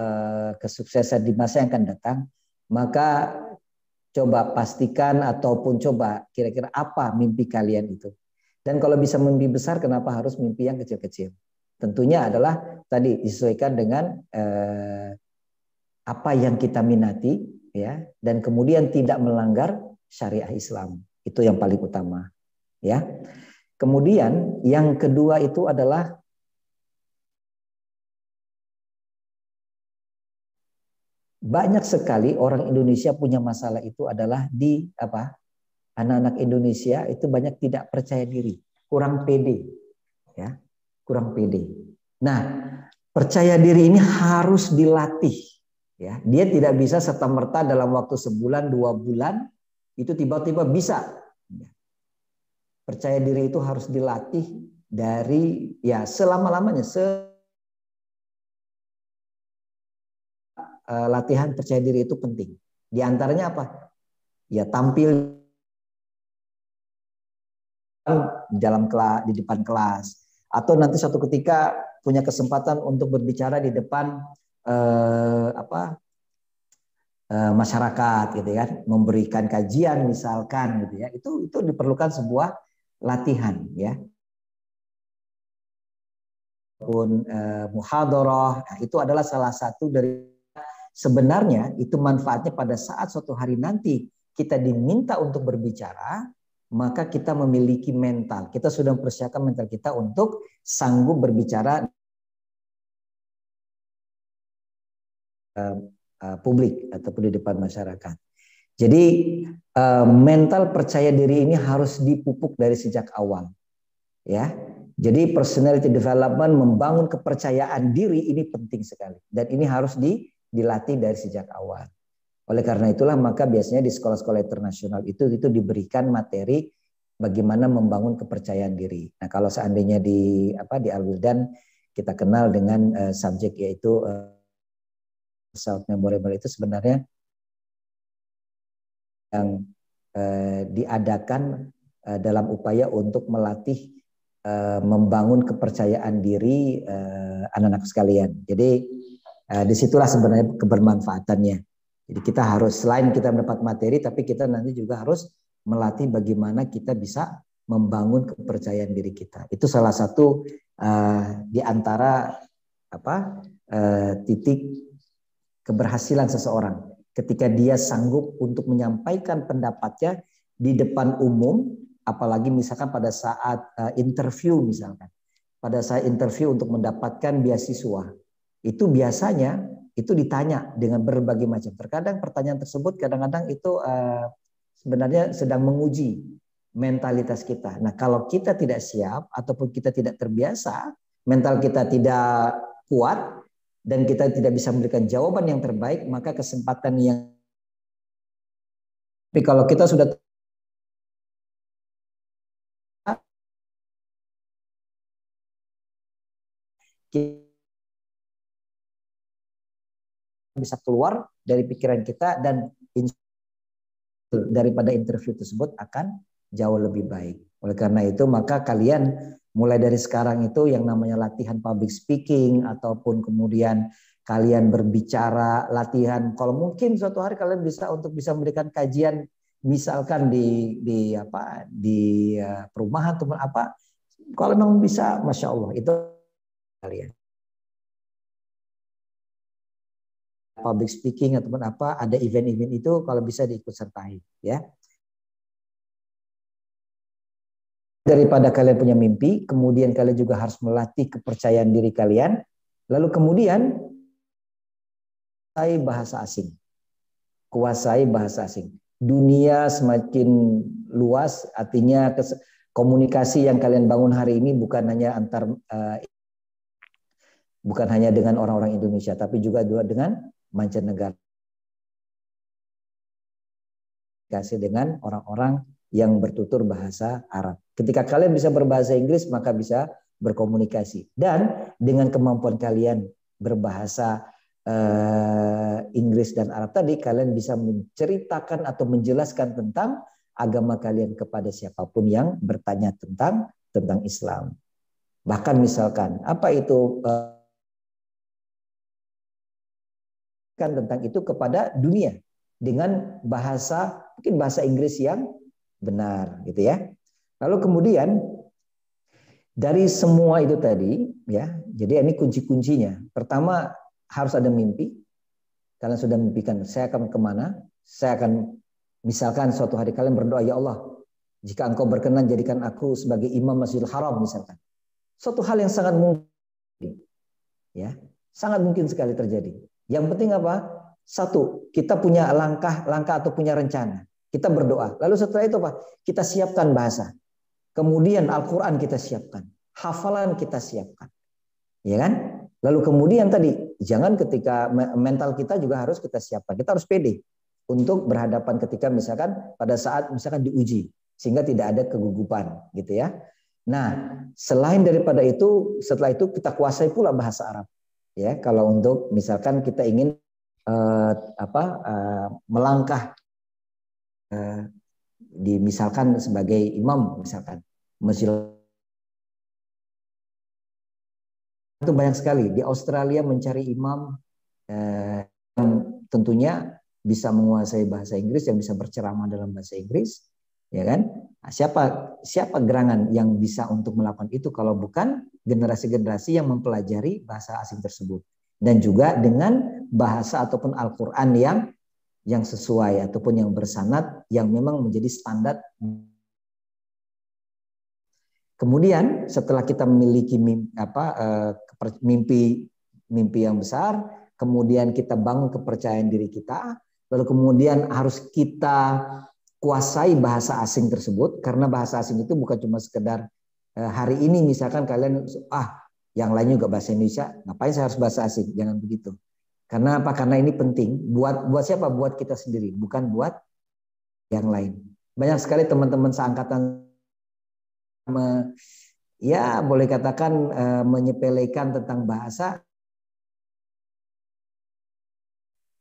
kesuksesan di masa yang akan datang, maka coba pastikan ataupun coba kira-kira apa mimpi kalian itu. Dan kalau bisa mimpi besar, kenapa harus mimpi yang kecil-kecil? Tentunya adalah tadi disesuaikan dengan apa yang kita minati, ya, dan kemudian tidak melanggar syariah Islam. Itu yang paling utama, ya. Kemudian yang kedua itu adalah banyak sekali orang Indonesia punya masalah itu adalah di apa? Anak-anak Indonesia itu banyak tidak percaya diri, kurang pede, ya, kurang pede. Nah, Percaya diri ini harus dilatih. Ya, dia tidak bisa serta-merta dalam waktu sebulan, 2 bulan itu tiba-tiba bisa. Percaya diri itu harus dilatih dari ya selama-lamanya. Latihan percaya diri itu penting. Di antaranya apa? Ya tampil di dalam kelas, di depan kelas, atau nanti suatu ketika punya kesempatan untuk berbicara di depan masyarakat, gitu kan, memberikan kajian misalkan, gitu ya. Itu diperlukan sebuah latihan, ya. Pun muhadharah, nah, itu adalah salah satu dari sebenarnya itu manfaatnya pada saat suatu hari nanti kita diminta untuk berbicara, maka kita memiliki mental. Kita sudah mempersiapkan mental kita untuk sanggup berbicara publik ataupun di depan masyarakat. Jadi mental percaya diri ini harus dipupuk dari sejak awal, ya. Jadi personality development, membangun kepercayaan diri ini penting sekali, dan ini harus dilatih dari sejak awal. Oleh karena itulah maka biasanya di sekolah-sekolah internasional itu diberikan materi bagaimana membangun kepercayaan diri. Nah, kalau seandainya di Al-Wildan kita kenal dengan subjek yaitu self memorable, itu sebenarnya yang diadakan dalam upaya untuk melatih membangun kepercayaan diri anak-anak sekalian. Jadi disitulah sebenarnya kebermanfaatannya. Jadi kita harus, selain kita mendapat materi, tapi kita nanti juga harus melatih bagaimana kita bisa membangun kepercayaan diri kita. Itu salah satu di antara titik keberhasilan seseorang ketika dia sanggup untuk menyampaikan pendapatnya di depan umum, apalagi misalkan pada saat interview misalkan. Pada saat interview untuk mendapatkan beasiswa, itu biasanya itu ditanya dengan berbagai macam. Terkadang pertanyaan tersebut kadang-kadang itu sebenarnya sedang menguji mentalitas kita. Nah, kalau kita tidak siap ataupun kita tidak terbiasa, mental kita tidak kuat dan kita tidak bisa memberikan jawaban yang terbaik, maka kesempatan yang, tapi kalau kita sudah bisa keluar dari pikiran kita, dan daripada interview tersebut akan jauh lebih baik. Oleh karena itu maka kalian mulai dari sekarang itu yang namanya latihan public speaking, ataupun kemudian kalian berbicara, latihan, kalau mungkin suatu hari kalian bisa memberikan kajian misalkan di perumahan atau apa, kalau memang bisa, masya Allah, itu kalian public speaking ataupun apa, ada event-event itu kalau bisa diikut sertai, ya. Daripada kalian punya mimpi, kemudian kalian juga harus melatih kepercayaan diri kalian, lalu kemudian kuasai bahasa asing. Kuasai bahasa asing. Dunia semakin luas, artinya komunikasi yang kalian bangun hari ini bukan hanya bukan hanya dengan orang-orang Indonesia, tapi juga dengan mancanegara, dengan orang-orang yang bertutur bahasa Arab. Ketika kalian bisa berbahasa Inggris, maka bisa berkomunikasi. Dan dengan kemampuan kalian berbahasa Inggris dan Arab tadi, kalian bisa menceritakan atau menjelaskan tentang agama kalian kepada siapapun yang bertanya tentang Islam. Bahkan misalkan, apa itu tentang itu kepada dunia dengan bahasa, mungkin bahasa Inggris yang benar, gitu ya. Lalu kemudian dari semua itu tadi, ya, jadi ini kunci-kuncinya. Pertama, harus ada mimpi. Kalian sudah mimpikan, saya akan kemana? Saya akan, misalkan suatu hari kalian berdoa, ya Allah, jika engkau berkenan jadikan aku sebagai imam Masjidil Haram misalkan. Suatu hal yang sangat mungkin, ya, sangat mungkin sekali terjadi. Yang penting apa? Satu, kita punya langkah atau punya rencana. Kita berdoa. Lalu setelah itu apa? Kita siapkan bahasa. Kemudian Al-Quran kita siapkan. Hafalan kita siapkan. Ya kan? Lalu kemudian tadi, jangan ketika mental kita juga harus kita siapkan. Kita harus pede untuk berhadapan ketika misalkan pada saat misalkan diuji, sehingga tidak ada kegugupan gitu ya. Nah, selain daripada itu, setelah itu kita kuasai pula bahasa Arab. Ya, kalau untuk misalkan kita ingin melangkah misalkan sebagai imam misalkan masjid, itu banyak sekali di Australia mencari imam yang tentunya bisa menguasai bahasa Inggris, yang bisa berceramah dalam bahasa Inggris, ya kan? Nah, siapa gerangan yang bisa untuk melakukan itu kalau bukan generasi-generasi yang mempelajari bahasa asing tersebut, dan juga dengan bahasa ataupun Al-Qur'an yang sesuai ataupun yang bersanad, yang memang menjadi standar. Kemudian setelah kita memiliki mimpi yang besar, kemudian kita bangun kepercayaan diri kita, lalu kemudian harus kita kuasai bahasa asing tersebut, karena bahasa asing itu bukan cuma sekedar hari ini misalkan kalian yang lain juga bahasa Indonesia, ngapain saya harus bahasa asing? Jangan begitu. Karena apa? Karena ini penting buat siapa? Buat kita sendiri, bukan buat yang lain. Banyak sekali teman-teman seangkatan boleh katakan menyepelekan tentang bahasa.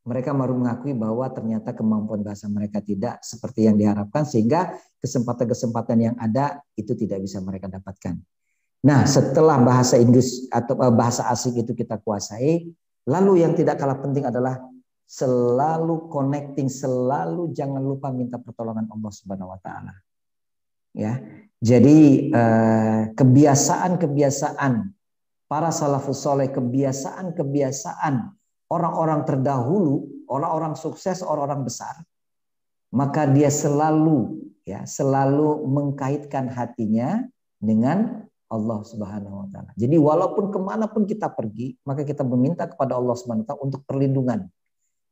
Mereka baru mengakui bahwa ternyata kemampuan bahasa mereka tidak seperti yang diharapkan, sehingga kesempatan-kesempatan yang ada itu tidak bisa mereka dapatkan. Nah, setelah bahasa Inggris atau bahasa asing itu kita kuasai, lalu yang tidak kalah penting adalah selalu connecting, selalu jangan lupa minta pertolongan Allah Subhanahu wa taala. Ya. Jadi kebiasaan-kebiasaan para salafus soleh, kebiasaan-kebiasaan orang-orang terdahulu, orang-orang sukses, orang-orang besar, maka dia selalu mengkaitkan hatinya dengan Allah Subhanahu wa taala. Jadi walaupun kemanapun kita pergi, maka kita meminta kepada Allah Subhanahu wa taala untuk perlindungan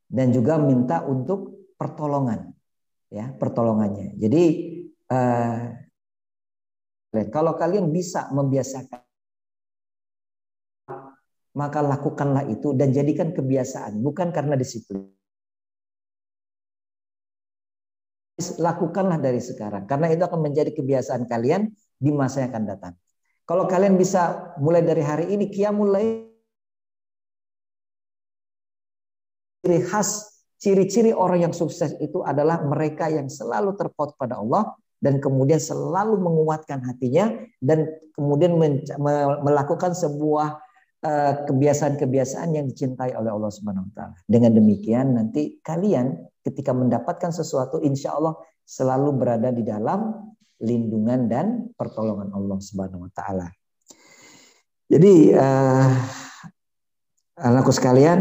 dan juga minta untuk pertolongan, ya, pertolongannya. Jadi kalau kalian bisa membiasakan, maka lakukanlah itu dan jadikan kebiasaan, bukan karena disiplin. Lakukanlah dari sekarang, karena itu akan menjadi kebiasaan kalian di masa yang akan datang. Kalau kalian bisa mulai dari hari ini, qiyamul lail, ciri khas, ciri-ciri orang yang sukses itu adalah mereka yang selalu terpaut pada Allah, dan kemudian selalu menguatkan hatinya, dan kemudian melakukan sebuah kebiasaan-kebiasaan yang dicintai oleh Allah Subhanahu wa taala. Dengan demikian nanti kalian ketika mendapatkan sesuatu, insya Allah selalu berada di dalam lindungan dan pertolongan Allah Subhanahu wa taala. Jadi anakku sekalian,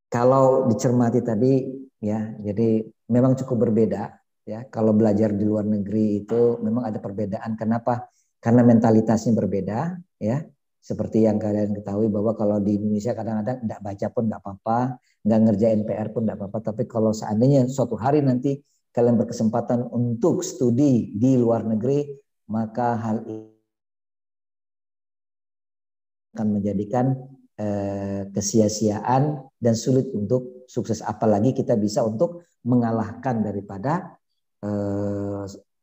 kalau dicermati tadi ya, jadi memang cukup berbeda. Ya, kalau belajar di luar negeri itu memang ada perbedaan. Kenapa? Karena mentalitasnya berbeda. Ya, seperti yang kalian ketahui bahwa kalau di Indonesia kadang-kadang tidak baca pun nggak apa-apa, nggak ngerjain PR pun nggak apa-apa. Tapi kalau seandainya suatu hari nanti kalian berkesempatan untuk studi di luar negeri, maka hal ini akan menjadikan kesia-siaan dan sulit untuk sukses. Apalagi kita bisa untuk mengalahkan daripada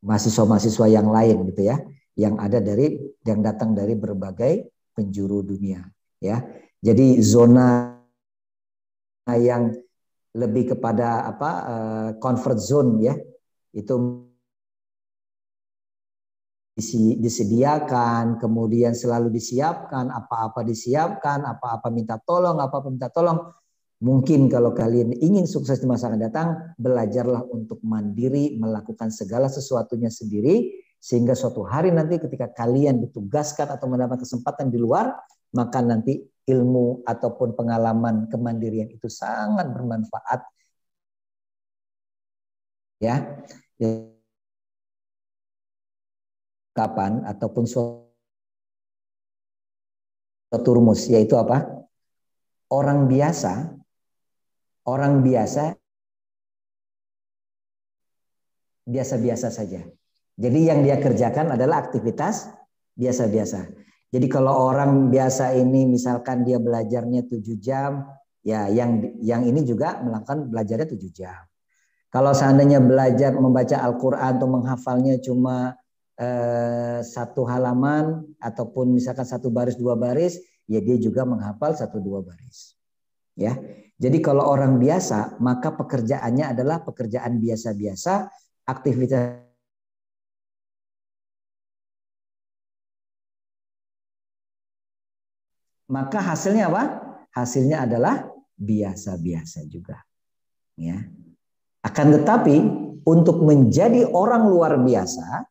mahasiswa-mahasiswa yang lain gitu ya, yang datang dari berbagai penjuru dunia ya. Jadi zona yang lebih kepada comfort zone ya, itu disediakan, kemudian selalu disiapkan, apa-apa disiapkan, apa-apa minta tolong, apa-apa minta tolong. Mungkin kalau kalian ingin sukses di masa akan datang, belajarlah untuk mandiri, melakukan segala sesuatunya sendiri, sehingga suatu hari nanti ketika kalian ditugaskan atau mendapat kesempatan di luar, maka nanti ilmu ataupun pengalaman kemandirian itu sangat bermanfaat. Ya. Kapan ataupun suatu rumus, yaitu apa? Orang biasa biasa-biasa saja. Jadi yang dia kerjakan adalah aktivitas biasa-biasa. Jadi kalau orang biasa ini misalkan dia belajarnya 7 jam, ya yang ini juga melakukan belajarnya 7 jam. Kalau seandainya belajar membaca Al-Quran atau menghafalnya cuma satu halaman ataupun misalkan satu baris dua baris, ya dia juga menghafal satu dua baris. Ya, jadi kalau orang biasa maka pekerjaannya adalah pekerjaan biasa-biasa, aktivitas, maka hasilnya apa? Hasilnya adalah biasa-biasa juga. Ya. Akan tetapi untuk menjadi orang luar biasa,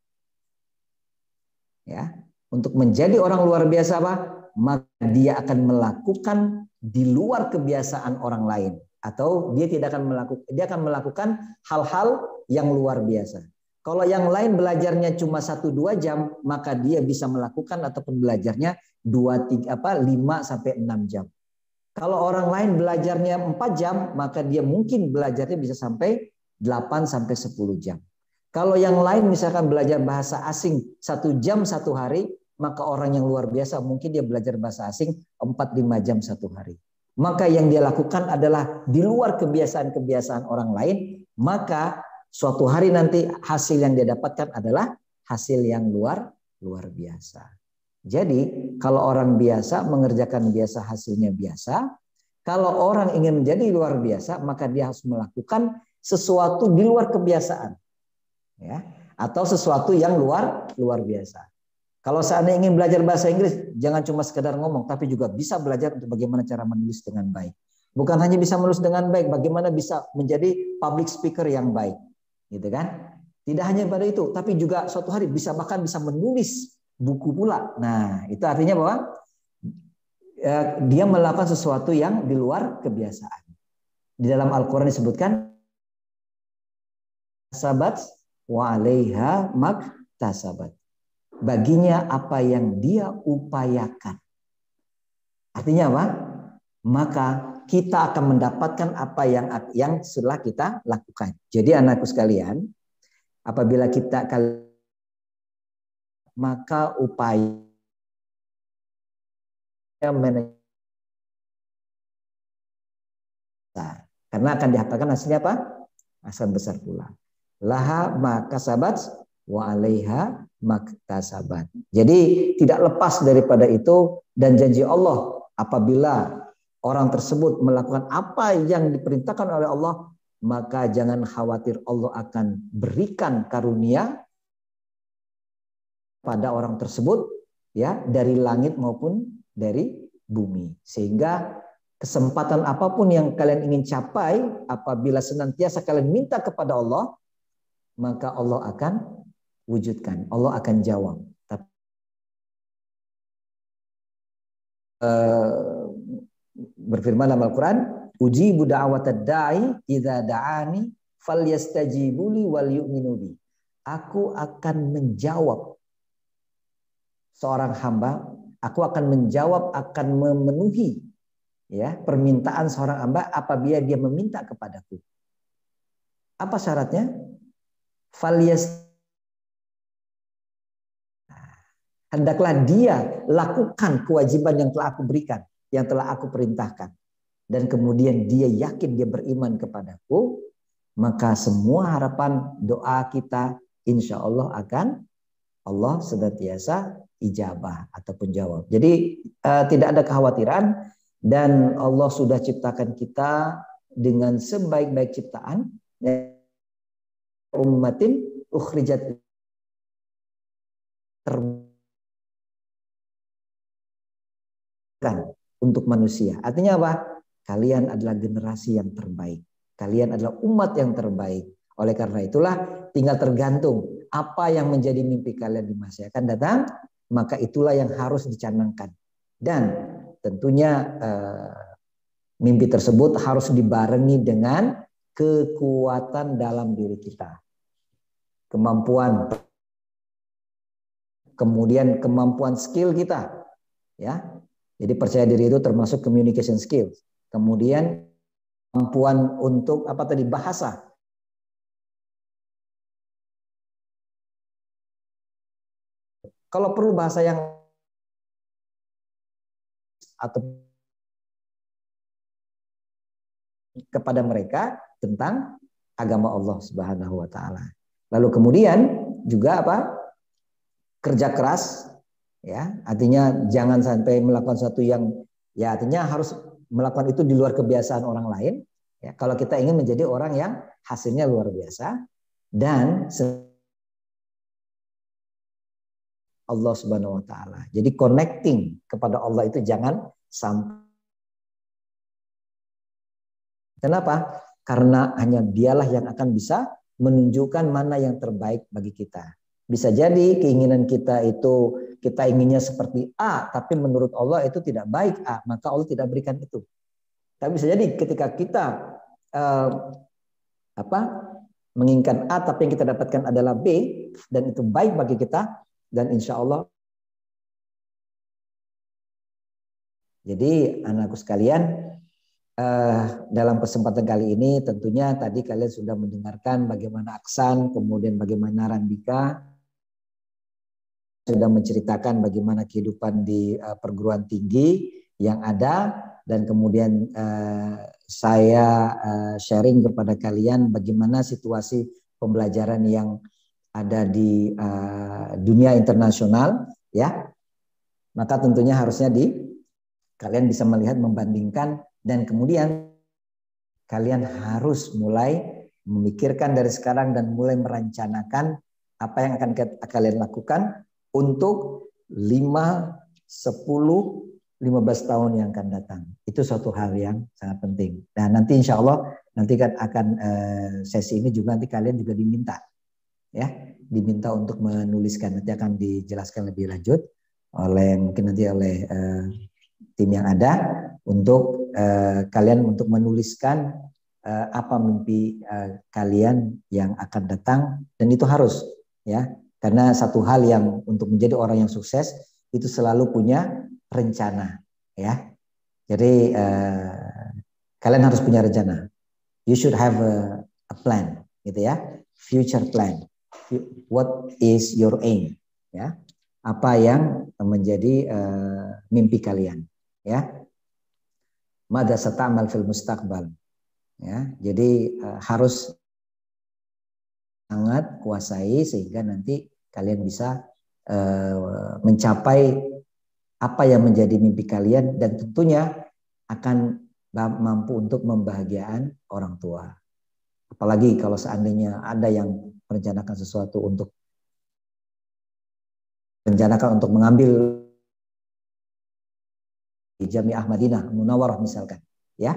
ya, untuk menjadi orang luar biasa apa? Maka dia akan melakukan di luar kebiasaan orang lain, atau dia tidak akan melakukan, dia akan melakukan hal-hal yang luar biasa. Kalau yang lain belajarnya cuma 1-2 jam, maka dia bisa melakukan ataupun belajarnya 5 sampai 6 jam. Kalau orang lain belajarnya 4 jam, maka dia mungkin belajarnya bisa sampai 8 sampai 10 jam. Kalau yang lain misalkan belajar bahasa asing 1 jam 1 hari, maka orang yang luar biasa mungkin dia belajar bahasa asing 4-5 jam 1 hari. Maka yang dia lakukan adalah di luar kebiasaan-kebiasaan orang lain, maka suatu hari nanti hasil yang dia dapatkan adalah hasil yang luar biasa. Jadi kalau orang biasa mengerjakan biasa, hasilnya biasa. Kalau orang ingin menjadi luar biasa, maka dia harus melakukan sesuatu di luar kebiasaan, ya, atau sesuatu yang luar biasa. Kalau seandainya ingin belajar bahasa Inggris, jangan cuma sekedar ngomong, tapi juga bisa belajar untuk bagaimana cara menulis dengan baik. Bukan hanya bisa menulis dengan baik, bagaimana bisa menjadi public speaker yang baik, gitu kan? Tidak hanya pada itu, tapi juga suatu hari bahkan bisa menulis buku pula. Nah, itu artinya bahwa dia melakukan sesuatu yang di luar kebiasaan. Di dalam Al-Quran disebutkan sabat wa 'alaiha maktasabat. Baginya apa yang dia upayakan. Artinya apa? Maka kita akan mendapatkan apa yang setelah kita lakukan. Jadi anakku sekalian, apabila kita maka upaya manajemen, karena akan dihafalkan hasilnya apa? Hasil besar pula. Laha maka sabat wa 'alaiha maktasabat. Jadi tidak lepas daripada itu, dan janji Allah apabila orang tersebut melakukan apa yang diperintahkan oleh Allah, maka jangan khawatir, Allah akan berikan karunia pada orang tersebut, ya, dari langit maupun dari bumi. Sehingga kesempatan apapun yang kalian ingin capai, apabila senantiasa kalian minta kepada Allah, maka Allah akan wujudkan, Allah akan jawab. Berfirman dalam Al-Quran, ujibu da'watad da'i idza da'ani falyastajibuli wal yu'minu bi. Aku akan menjawab seorang hamba, aku akan menjawab, akan memenuhi, ya, permintaan seorang hamba apabila dia meminta kepadaku. Apa syaratnya? Hendaklah dia lakukan kewajiban yang telah aku berikan, yang telah aku perintahkan. Dan kemudian dia yakin, dia beriman kepadaku, maka semua harapan doa kita insya Allah akan Allah senantiasa ijabah ataupun jawab. Jadi tidak ada kekhawatiran, dan Allah sudah ciptakan kita dengan sebaik-baik ciptaan, ummatin ukhrijat untuk manusia. Artinya apa? Kalian adalah generasi yang terbaik. Kalian adalah umat yang terbaik. Oleh karena itulah tinggal tergantung apa yang menjadi mimpi kalian di masa yang akan datang, maka itulah yang harus dicanangkan. Dan tentunya mimpi tersebut harus dibarengi dengan kekuatan dalam diri kita. Kemampuan, kemudian kemampuan skill kita, ya. Jadi percaya diri itu termasuk communication skills. Kemudian kemampuan untuk apa tadi, bahasa. Kalau perlu bahasa yang atau kepada mereka tentang agama Allah Subhanahu wa taala. Lalu kemudian juga apa? Kerja keras, ya, artinya jangan sampai melakukan sesuatu yang, ya, artinya harus melakukan itu di luar kebiasaan orang lain, ya, kalau kita ingin menjadi orang yang hasilnya luar biasa. Dan Allah Subhanahu wa taala. Jadi connecting kepada Allah itu jangan sampai. Kenapa? Karena hanya dialah yang akan bisa menunjukkan mana yang terbaik bagi kita. Bisa jadi keinginan kita itu, kita inginnya seperti A, tapi menurut Allah itu tidak baik A, maka Allah tidak berikan itu. Tapi bisa jadi ketika kita menginginkan A, tapi yang kita dapatkan adalah B, dan itu baik bagi kita, dan insya Allah. Jadi anakku sekalian, dalam kesempatan kali ini tentunya tadi kalian sudah mendengarkan bagaimana Aksan, kemudian bagaimana Randika sudah menceritakan bagaimana kehidupan di perguruan tinggi yang ada, dan kemudian saya sharing kepada kalian bagaimana situasi pembelajaran yang ada di dunia internasional, ya. Maka tentunya harusnya kalian bisa melihat, membandingkan, dan kemudian kalian harus mulai memikirkan dari sekarang dan mulai merencanakan apa yang akan kalian lakukan untuk 5, 10, 15 tahun yang akan datang. Itu suatu hal yang sangat penting. Dan nanti insya Allah nanti kan akan sesi ini juga nanti kalian juga diminta, ya, diminta untuk menuliskan. Nanti akan dijelaskan lebih lanjut mungkin nanti oleh tim yang ada untuk kalian untuk menuliskan apa mimpi kalian yang akan datang, dan itu harus, ya, karena satu hal yang untuk menjadi orang yang sukses itu selalu punya rencana, ya. Jadi kalian harus punya rencana. You should have a plan, gitu ya, future plan. What is your aim, ya? Apa yang menjadi mimpi kalian, ya? Mada sata'mal fil mustaqbal, ya. Jadi harus sangat kuasai sehingga nanti kalian bisa mencapai apa yang menjadi mimpi kalian, dan tentunya akan mampu untuk membahagiakan orang tua. Apalagi kalau seandainya ada yang merencanakan sesuatu untuk mengambil di Jami'ah Madinah Munawwarah misalkan, ya.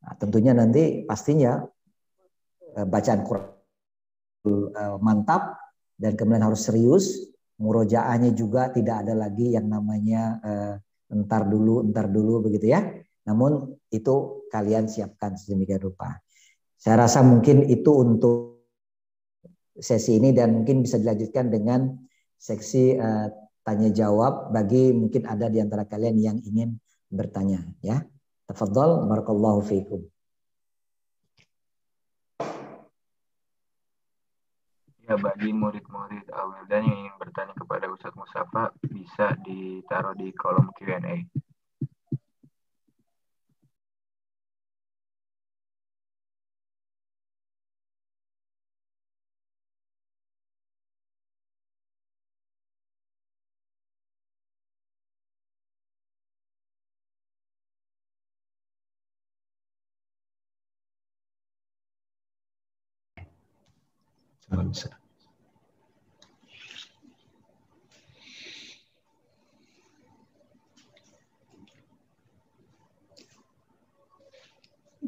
Nah, tentunya nanti pastinya bacaan Quran mantap, dan kemudian harus serius. Murojaahnya juga tidak ada lagi yang namanya entar dulu begitu, ya. Namun itu kalian siapkan sedemikian rupa. Saya rasa mungkin itu untuk sesi ini, dan mungkin bisa dilanjutkan dengan seksi tanya jawab bagi mungkin ada di antara kalian yang ingin bertanya, ya. Tafadhol, barakallahu fiikum.
Ya, bagi murid-murid Awildan yang ingin bertanya kepada Ustadz Mustafa bisa ditaruh di kolom Q&A.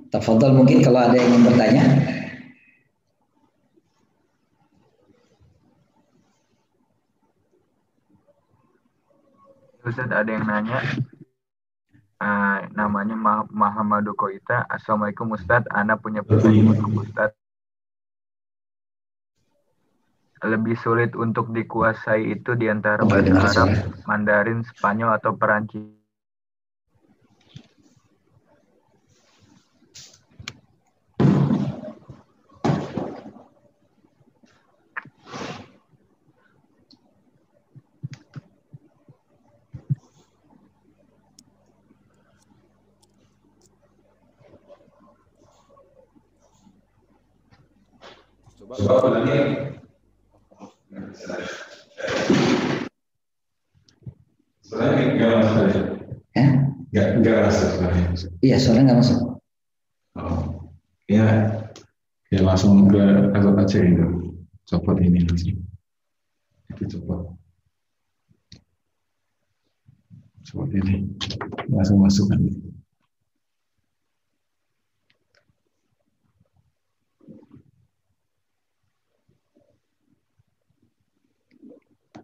Tafadhol, mungkin kalau ada yang ingin bertanya.
Ustadz, ada yang nanya, namanya Muhammad Koita. Assalamualaikum Ustadz, Ana punya pertanyaan untuk Ustadz. Lebih sulit untuk dikuasai itu di antara bahasa Arab, Mandarin, Spanyol, atau Perancis?
Coba ulangi. Sebenarnya nggak masuk ya? Nggak masuk sebenarnya.
Iya, soalnya nggak masuk.
Oh, ya, ya langsung ke akut aja itu. Copot ini langsung. Itu copot ini. Langsung masukkan.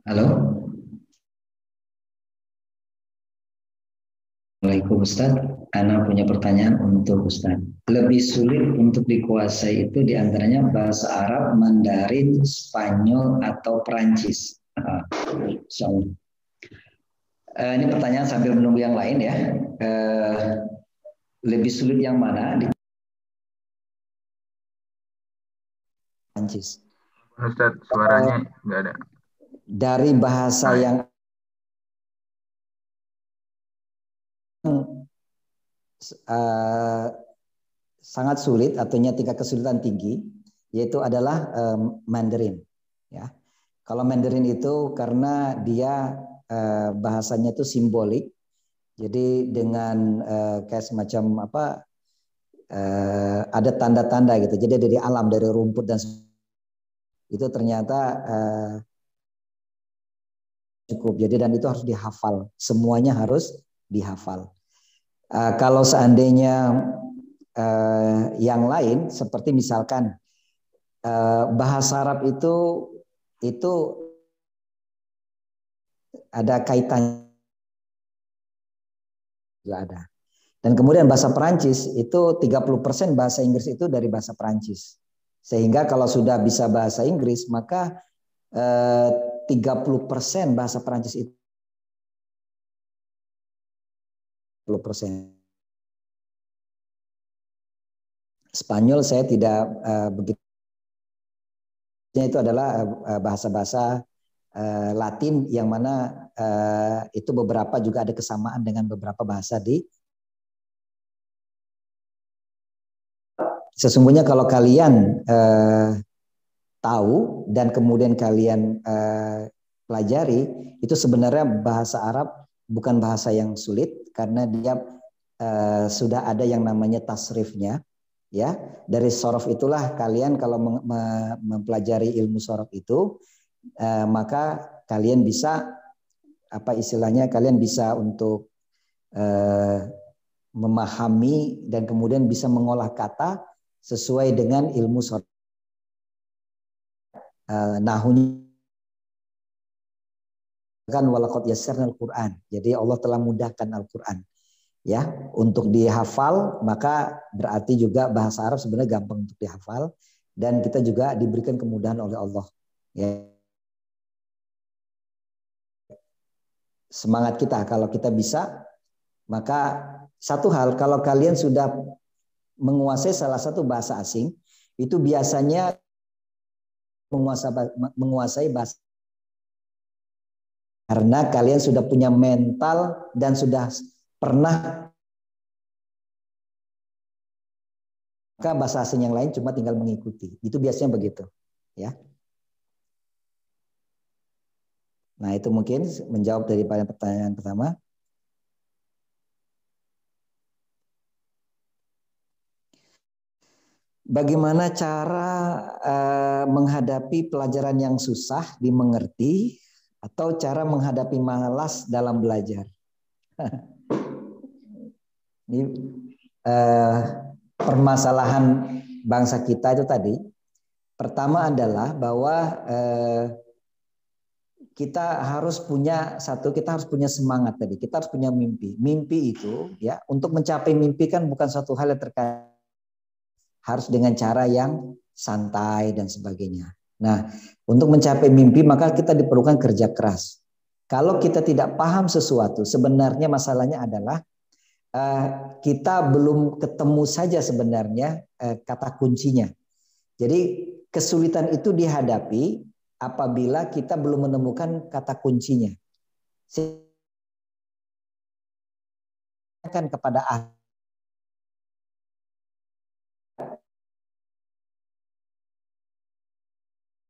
Halo. Assalamualaikum Ustaz, Ana punya pertanyaan untuk Ustaz. Lebih sulit untuk dikuasai itu diantaranya bahasa Arab, Mandarin, Spanyol, atau Perancis. So, ini pertanyaan sambil menunggu yang lain ya. Lebih sulit yang mana di Perancis?
Ustaz, suaranya nggak ada.
Dari bahasa yang sangat sulit atau tingkat kesulitan tinggi, yaitu adalah Mandarin. Ya, kalau Mandarin itu karena dia bahasanya itu simbolik, jadi dengan kayak semacam apa, ada tanda-tanda gitu. Jadi dari alam, dari rumput dan itu ternyata cukup. Jadi dan itu harus dihafal, semuanya harus dihafal. Kalau seandainya yang lain seperti misalkan bahasa Arab itu ada kaitannya, ada. Dan kemudian bahasa Perancis itu 30% bahasa Inggris itu dari bahasa Perancis. Sehingga kalau sudah bisa bahasa Inggris maka 30% bahasa Perancis itu 30%. Spanyol saya tidak begitu, itu adalah bahasa-bahasa Latin yang mana itu beberapa juga ada kesamaan dengan beberapa bahasa di. Sesungguhnya kalau kalian tahu dan kemudian kalian pelajari, itu sebenarnya bahasa Arab bukan bahasa yang sulit karena dia sudah ada yang namanya tasrifnya. Ya, dari sorof itulah kalian kalau mempelajari ilmu sorof itu, maka kalian bisa apa istilahnya, kalian bisa untuk memahami dan kemudian bisa mengolah kata sesuai dengan ilmu sorof. Nahunya kan walaqad yassarna al-Qur'an. Jadi Allah telah mudahkan Al-Qur'an. Ya, untuk dihafal, maka berarti juga bahasa Arab sebenarnya gampang untuk dihafal dan kita juga diberikan kemudahan oleh Allah. Ya. Semangat kita kalau kita bisa, maka satu hal, kalau kalian sudah menguasai salah satu bahasa asing, itu biasanya menguasai bahasa karena kalian sudah punya mental dan sudah pernah, maka bahasa asing yang lain cuma tinggal mengikuti. Itu biasanya begitu, ya. Nah, itu mungkin menjawab daripada pertanyaan pertama. Bagaimana cara menghadapi pelajaran yang susah dimengerti atau cara menghadapi malas dalam belajar? Ini permasalahan bangsa kita itu tadi. Pertama adalah bahwa kita harus punya kita harus punya semangat tadi. Kita harus punya mimpi. Mimpi itu ya, untuk mencapai mimpi kan bukan suatu hal yang terkait, harus dengan cara yang santai dan sebagainya. Nah, untuk mencapai mimpi maka kita diperlukan kerja keras. Kalau kita tidak paham sesuatu, sebenarnya masalahnya adalah kita belum ketemu saja sebenarnya kata kuncinya. Jadi kesulitan itu dihadapi apabila kita belum menemukan kata kuncinya. Kan kepada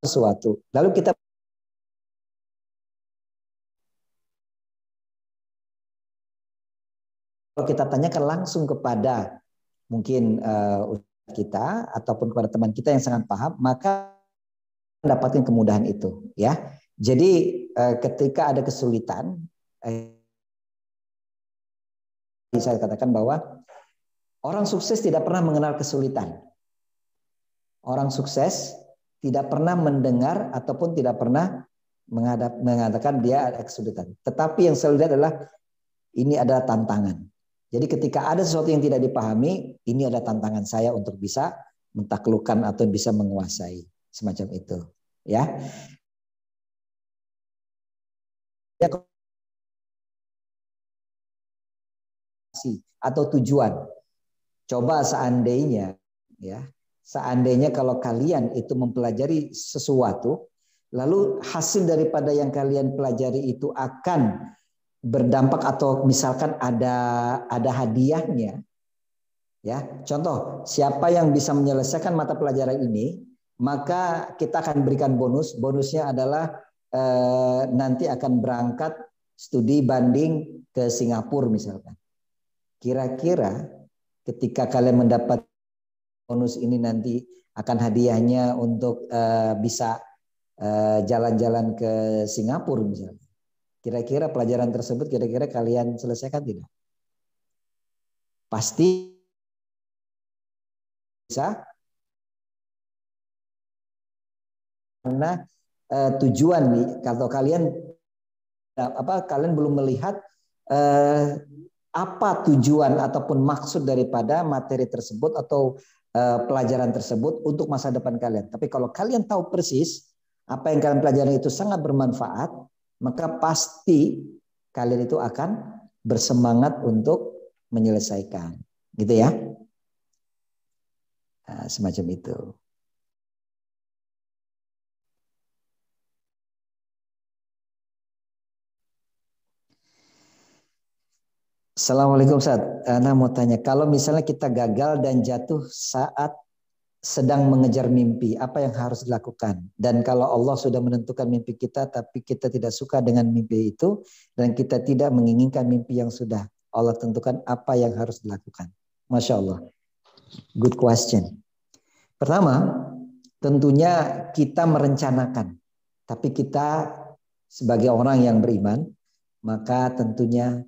sesuatu. Lalu kalau kita tanyakan langsung kepada mungkin kita ataupun kepada teman kita yang sangat paham, maka mendapatkan kemudahan itu, ya. Jadi ketika ada kesulitan, saya katakan bahwa orang sukses tidak pernah mengenal kesulitan. Orang sukses tidak pernah mendengar ataupun tidak pernah mengatakan dia ada kesulitan. Tetapi yang saya lihat adalah ini adalah tantangan. Jadi ketika ada sesuatu yang tidak dipahami, ini ada tantangan saya untuk bisa mentaklukkan atau bisa menguasai, semacam itu, ya. Atau tujuan. Coba seandainya, ya, seandainya kalau kalian itu mempelajari sesuatu, lalu hasil daripada yang kalian pelajari itu akan berdampak atau misalkan ada hadiahnya, ya. Contoh, siapa yang bisa menyelesaikan mata pelajaran ini, maka kita akan berikan bonus. Bonusnya adalah nanti akan berangkat studi banding ke Singapura misalkan. Kira-kira ketika kalian mendapat bonus ini nanti akan hadiahnya untuk bisa jalan-jalan ke Singapura misalnya. Kira-kira pelajaran tersebut kira-kira kalian selesaikan tidak? Pasti bisa, karena tujuan nih, kalau kalian kalian belum melihat apa tujuan ataupun maksud daripada materi tersebut atau pelajaran tersebut untuk masa depan kalian. Tapi kalau kalian tahu persis apa yang kalian pelajari itu sangat bermanfaat, maka pasti kalian itu akan bersemangat untuk menyelesaikan, gitu ya. Nah, semacam itu. Assalamualaikum Ustaz. Ana mau tanya, kalau misalnya kita gagal dan jatuh saat sedang mengejar mimpi, apa yang harus dilakukan? Dan kalau Allah sudah menentukan mimpi kita, tapi kita tidak suka dengan mimpi itu, dan kita tidak menginginkan mimpi yang sudah Allah tentukan, apa yang harus dilakukan? Masya Allah. Good question. Pertama, tentunya kita merencanakan. Tapi kita sebagai orang yang beriman, maka tentunya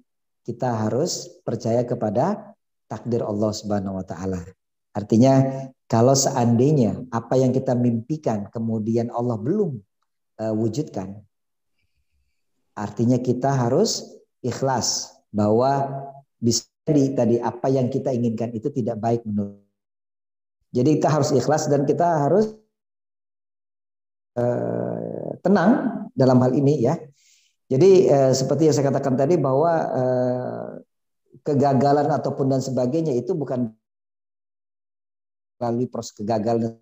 kita harus percaya kepada takdir Allah Subhanahu wa taala. Artinya kalau seandainya apa yang kita mimpikan kemudian Allah belum wujudkan, artinya kita harus ikhlas bahwa bisa jadi tadi apa yang kita inginkan itu tidak baik menurut. Jadi kita harus ikhlas dan kita harus tenang dalam hal ini, ya. Jadi seperti yang saya katakan tadi bahwa kegagalan ataupun dan sebagainya itu bukan melalui proses kegagalan,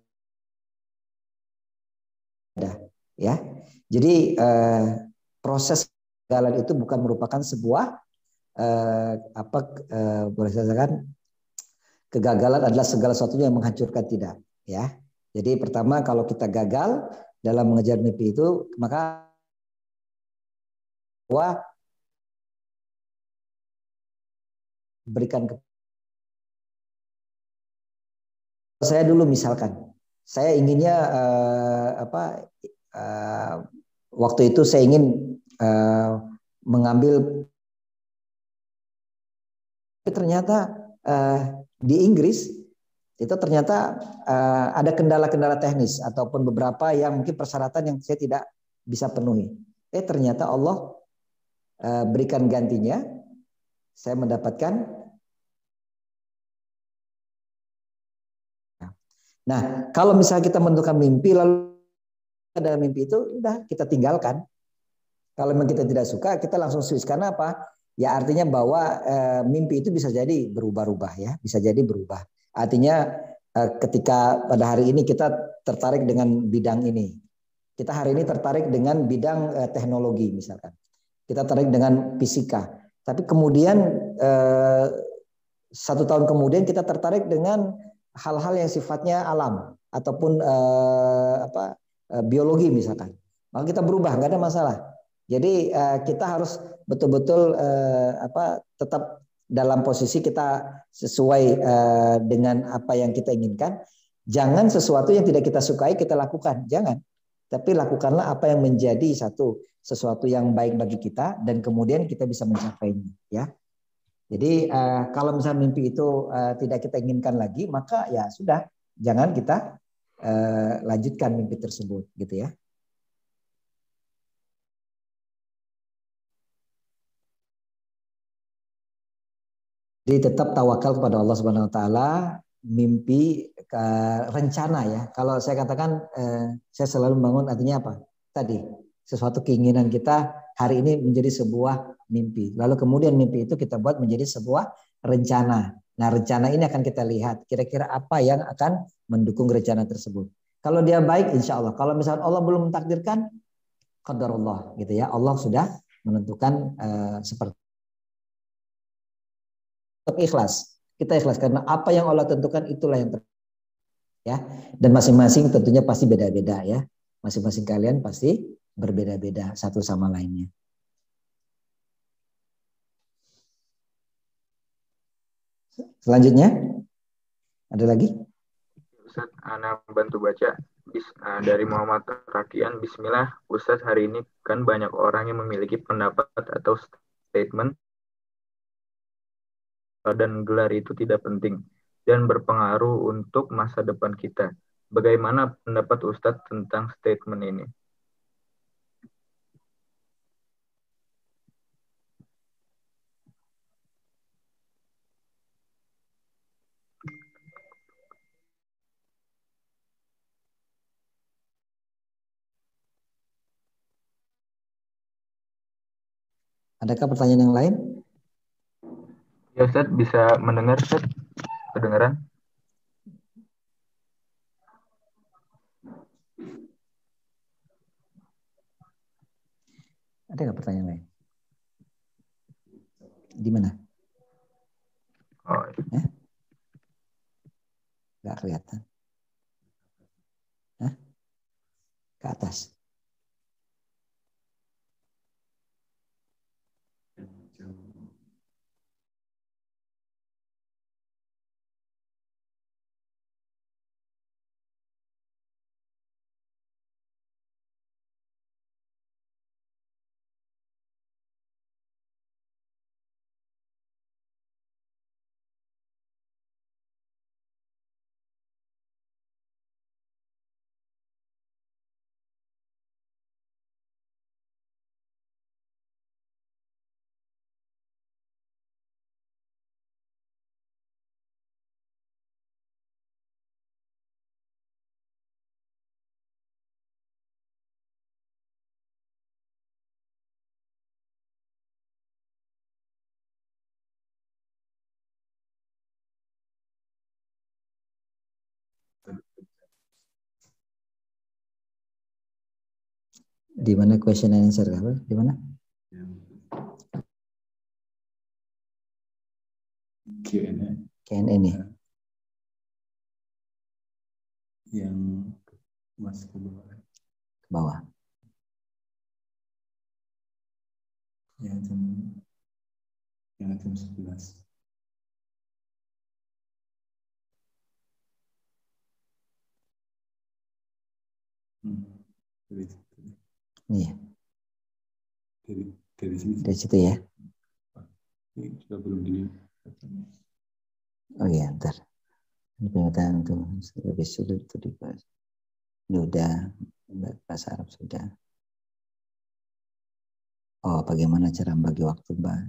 ya. Jadi proses kegagalan itu bukan merupakan sebuah boleh saya katakan kegagalan adalah segala sesuatunya yang menghancurkan, tidak, ya. Jadi pertama kalau kita gagal dalam mengejar mimpi itu, maka berikan saya dulu misalkan saya inginnya waktu itu saya ingin mengambil, ternyata di Inggris itu ternyata ada kendala-kendala teknis ataupun beberapa yang mungkin persyaratan yang saya tidak bisa penuhi. Ternyata Allah berikan gantinya, saya mendapatkan. Nah, kalau misalnya kita menentukan mimpi lalu ada mimpi itu udah kita tinggalkan. Kalau memang kita tidak suka, kita langsung switch. Karena apa? Ya artinya bahwa mimpi itu bisa jadi berubah-ubah, ya, bisa jadi berubah. Artinya ketika pada hari ini kita tertarik dengan bidang ini, kita hari ini tertarik dengan bidang teknologi misalkan, kita tertarik dengan fisika, tapi kemudian 1 tahun kemudian kita tertarik dengan hal-hal yang sifatnya alam ataupun biologi misalkan, maka kita berubah, nggak ada masalah. Jadi kita harus betul-betul tetap dalam posisi kita sesuai dengan apa yang kita inginkan. Jangan sesuatu yang tidak kita sukai kita lakukan, jangan. Tapi lakukanlah apa yang menjadi sesuatu yang baik bagi kita dan kemudian kita bisa mencapainya, ya. Jadi kalau misalnya mimpi itu tidak kita inginkan lagi, maka ya sudah, jangan kita lanjutkan mimpi tersebut, gitu ya. Jadi tetap tawakal kepada Allah Subhanahu Wa Taala, mimpi, rencana ya. Kalau saya katakan, saya selalu membangun artinya apa? Tadi sesuatu keinginan kita hari ini menjadi sebuah mimpi. Lalu kemudian mimpi itu kita buat menjadi sebuah rencana. Nah, rencana ini akan kita lihat kira-kira apa yang akan mendukung rencana tersebut. Kalau dia baik, insya Allah. Kalau misalnya Allah belum mentakdirkan, qadarullah, gitu ya. Allah sudah menentukan seperti ikhlas. Kita ikhlas karena apa yang Allah tentukan itulah yang ya. Dan masing-masing tentunya pasti beda-beda ya. Masing-masing kalian pasti berbeda-beda satu sama lainnya. Selanjutnya ada lagi?
Ustaz, Ana bantu baca dari Muhammad Rakian. Bismillah, Ustaz, hari ini kan banyak orang yang memiliki pendapat atau statement dan gelar itu tidak penting dan berpengaruh untuk masa depan kita. Bagaimana pendapat Ustadz tentang statement ini?
Adakah pertanyaan yang lain?
Ya Ustaz, bisa mendengar Ustaz? Kedengaran?
Ada nggak pertanyaan lain? Di mana?
Oh,
ya? Nggak kelihatan. Hah? Ke atas. Di mana question and answer? Di mana? Q&A nih.
Yang masuk ke bawah.
Ke bawah.
Yang jam 11.
Iya.
Dari sini.
Dari situ ya.
Ini sudah belum dilihat.
Oh iya, ntar. Ini pernyataan tuh lebih sulit tuh dibahas. Ini udah bahasa Arab sudah. Oh, bagaimana cara membagi waktu, Mbak?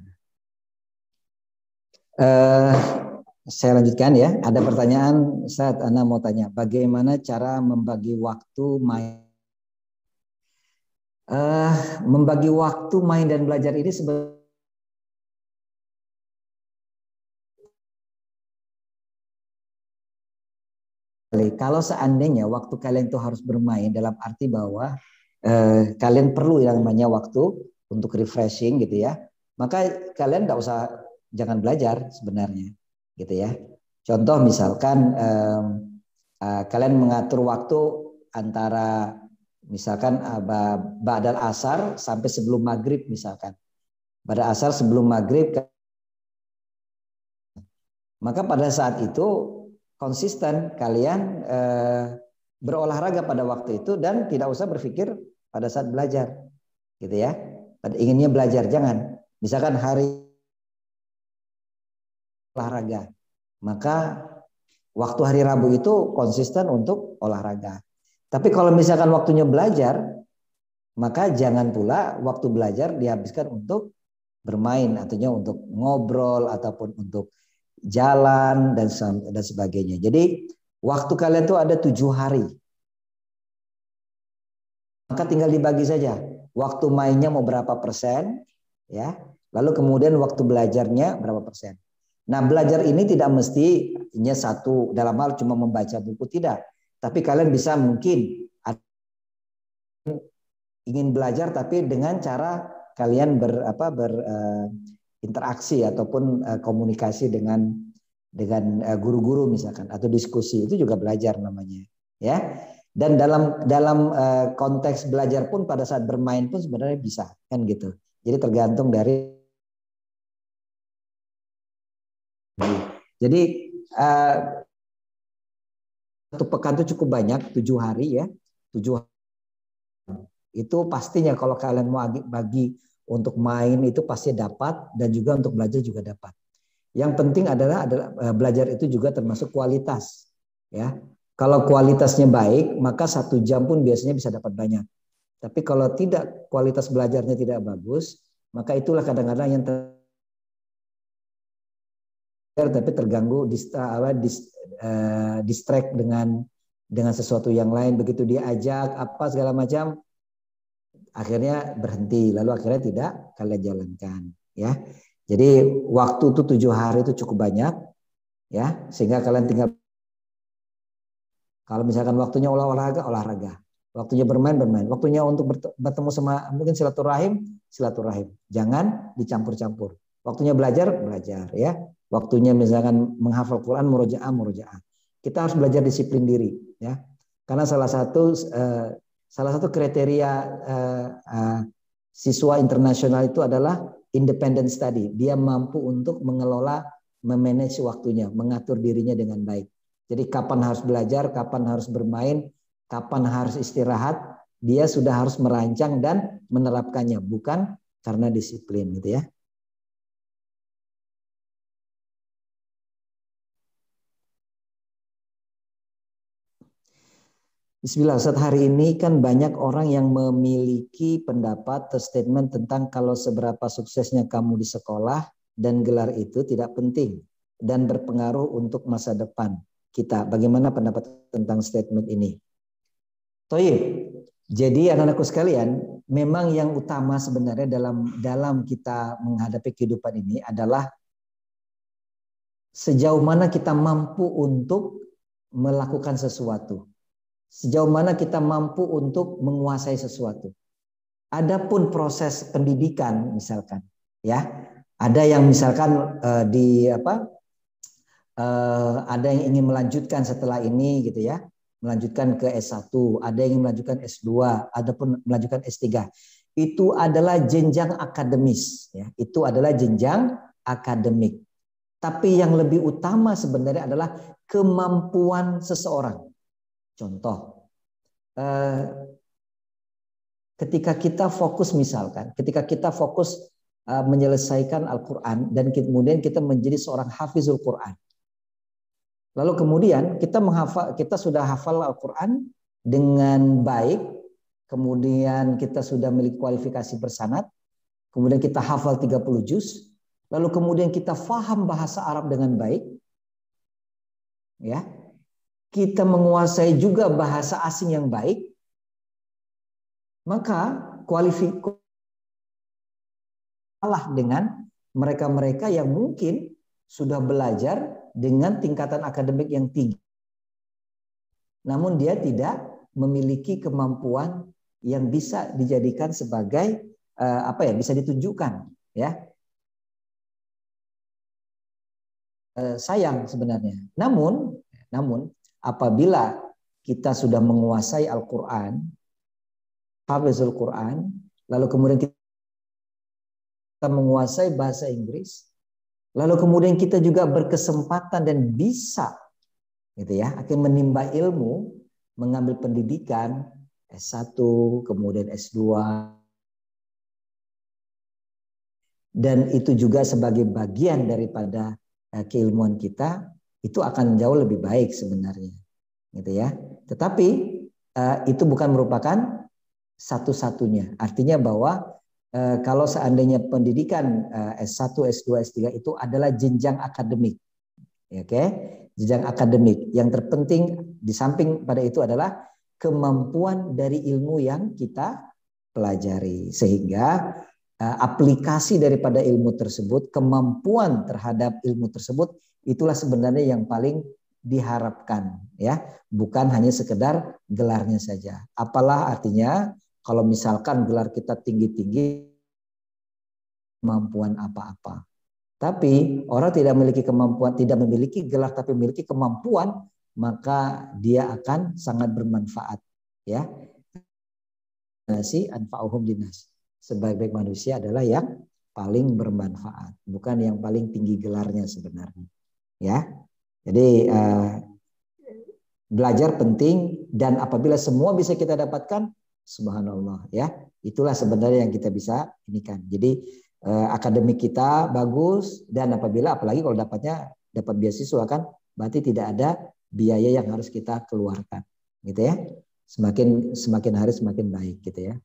Saya lanjutkan ya. Ada pertanyaan, saat Ana mau tanya, bagaimana cara membagi waktu main? Membagi waktu main dan belajar ini sebenarnya kalau seandainya waktu kalian itu harus bermain dalam arti bahwa kalian perlu yang namanya waktu untuk refreshing gitu ya, maka kalian jangan belajar sebenarnya gitu ya. Contoh misalkan kalian mengatur waktu antara Misalkan ba'dal asar sampai sebelum maghrib misalkan. Pada asar sebelum maghrib, maka pada saat itu konsisten kalian berolahraga pada waktu itu dan tidak usah berpikir pada saat belajar, gitu ya. Pada inginnya belajar, jangan. Misalkan hari olahraga, maka waktu hari Rabu itu konsisten untuk olahraga. Tapi kalau misalkan waktunya belajar, maka jangan pula waktu belajar dihabiskan untuk bermain, artinya untuk ngobrol ataupun untuk jalan dan sebagainya. Jadi waktu kalian tuh ada 7 hari. Maka tinggal dibagi saja. Waktu mainnya mau berapa persen, ya. Lalu kemudian waktu belajarnya berapa persen. Nah, belajar ini tidak mestinya satu dalam hal cuma membaca buku, tidak. Tapi kalian bisa mungkin ingin belajar tapi dengan cara kalian berinteraksi ataupun komunikasi dengan guru-guru misalkan atau diskusi, itu juga belajar namanya, ya. Dan dalam konteks belajar pun pada saat bermain pun sebenarnya bisa, kan gitu. Jadi tergantung dari. Jadi satu pekan itu cukup banyak, 7 hari ya. 7 hari. Itu pastinya kalau kalian mau bagi untuk main itu pasti dapat, dan juga untuk belajar juga dapat. Yang penting adalah belajar itu juga termasuk kualitas, ya. Kalau kualitasnya baik, maka 1 jam pun biasanya bisa dapat banyak. Tapi kalau tidak, kualitas belajarnya tidak bagus, maka itulah kadang-kadang yang tapi terganggu, distract dengan sesuatu yang lain. Begitu diajak apa segala macam, akhirnya berhenti, lalu akhirnya tidak kalian jalankan, ya. Jadi waktu itu 7 hari itu cukup banyak, ya, sehingga kalian tinggal. Kalau misalkan waktunya olahraga, waktunya bermain, waktunya untuk bertemu sama mungkin silaturahim, jangan dicampur-campur. Waktunya belajar, ya. Waktunya misalkan menghafal Quran, murojaah. Kita harus belajar disiplin diri, ya. Karena salah satu kriteria siswa internasional itu adalah independent study. Dia mampu untuk mengelola, memanage waktunya, mengatur dirinya dengan baik. Jadi kapan harus belajar, kapan harus bermain, kapan harus istirahat, dia sudah harus merancang dan menerapkannya, bukan karena disiplin, gitu ya. Bismillah, Ustaz, hari ini kan banyak orang yang memiliki pendapat atau statement tentang kalau seberapa suksesnya kamu di sekolah dan gelar itu tidak penting dan berpengaruh untuk masa depan kita. Bagaimana pendapat tentang statement ini? Toyib. Jadi anak-anakku sekalian, memang yang utama sebenarnya dalam kita menghadapi kehidupan ini adalah sejauh mana kita mampu untuk melakukan sesuatu. Sejauh mana kita mampu untuk menguasai sesuatu. Adapun proses pendidikan misalkan, ya, ada yang misalkan ada yang ingin melanjutkan setelah ini, gitu ya, melanjutkan ke S1, ada yang ingin melanjutkan S2, adapun melanjutkan S3. Itu adalah jenjang akademis, ya. Itu adalah jenjang akademik. Tapi yang lebih utama sebenarnya adalah kemampuan seseorang. Contoh, ketika kita fokus misalkan, menyelesaikan Al-Quran dan kemudian kita menjadi seorang hafizul Quran. Lalu kemudian kita sudah hafal Al-Quran dengan baik, kemudian kita sudah memiliki kualifikasi bersanad, kemudian kita hafal 30 juz, lalu kemudian kita faham bahasa Arab dengan baik, ya, kita menguasai juga bahasa asing yang baik, maka kualifikasi kalah dengan mereka-mereka yang mungkin sudah belajar dengan tingkatan akademik yang tinggi, namun dia tidak memiliki kemampuan yang bisa dijadikan sebagai bisa ditunjukkan, ya. Sayang sebenarnya. Namun apabila kita sudah menguasai Al-Quran, hafizul Quran, lalu kemudian kita menguasai bahasa Inggris, lalu kemudian kita juga berkesempatan dan bisa gitu ya, akan menimba ilmu, mengambil pendidikan S1, kemudian S2, dan itu juga sebagai bagian daripada keilmuan kita, itu akan jauh lebih baik sebenarnya, gitu ya. Tetapi itu bukan merupakan satu-satunya. Artinya bahwa kalau seandainya pendidikan S1, S2, S3 itu adalah jenjang akademik, oke, jenjang akademik. Yang terpenting di samping pada itu adalah kemampuan dari ilmu yang kita pelajari, sehingga aplikasi daripada ilmu tersebut, kemampuan terhadap ilmu tersebut, itulah sebenarnya yang paling diharapkan, ya, bukan hanya sekedar gelarnya saja. Apalah artinya kalau misalkan gelar kita tinggi-tinggi, kemampuan apa-apa. Tapi orang tidak memiliki kemampuan, tidak memiliki gelar tapi memiliki kemampuan, maka dia akan sangat bermanfaat, ya. Nasi anfa'uhum linnas. Sebaik-baik manusia adalah yang paling bermanfaat, bukan yang paling tinggi gelarnya sebenarnya, ya. Jadi belajar penting, dan apabila semua bisa kita dapatkan, subhanallah, ya, itulah sebenarnya yang kita bisa inikan. Jadi akademik kita bagus, dan apabila apalagi kalau dapat beasiswa kan, berarti tidak ada biaya yang harus kita keluarkan, gitu ya. Semakin hari semakin baik, gitu ya.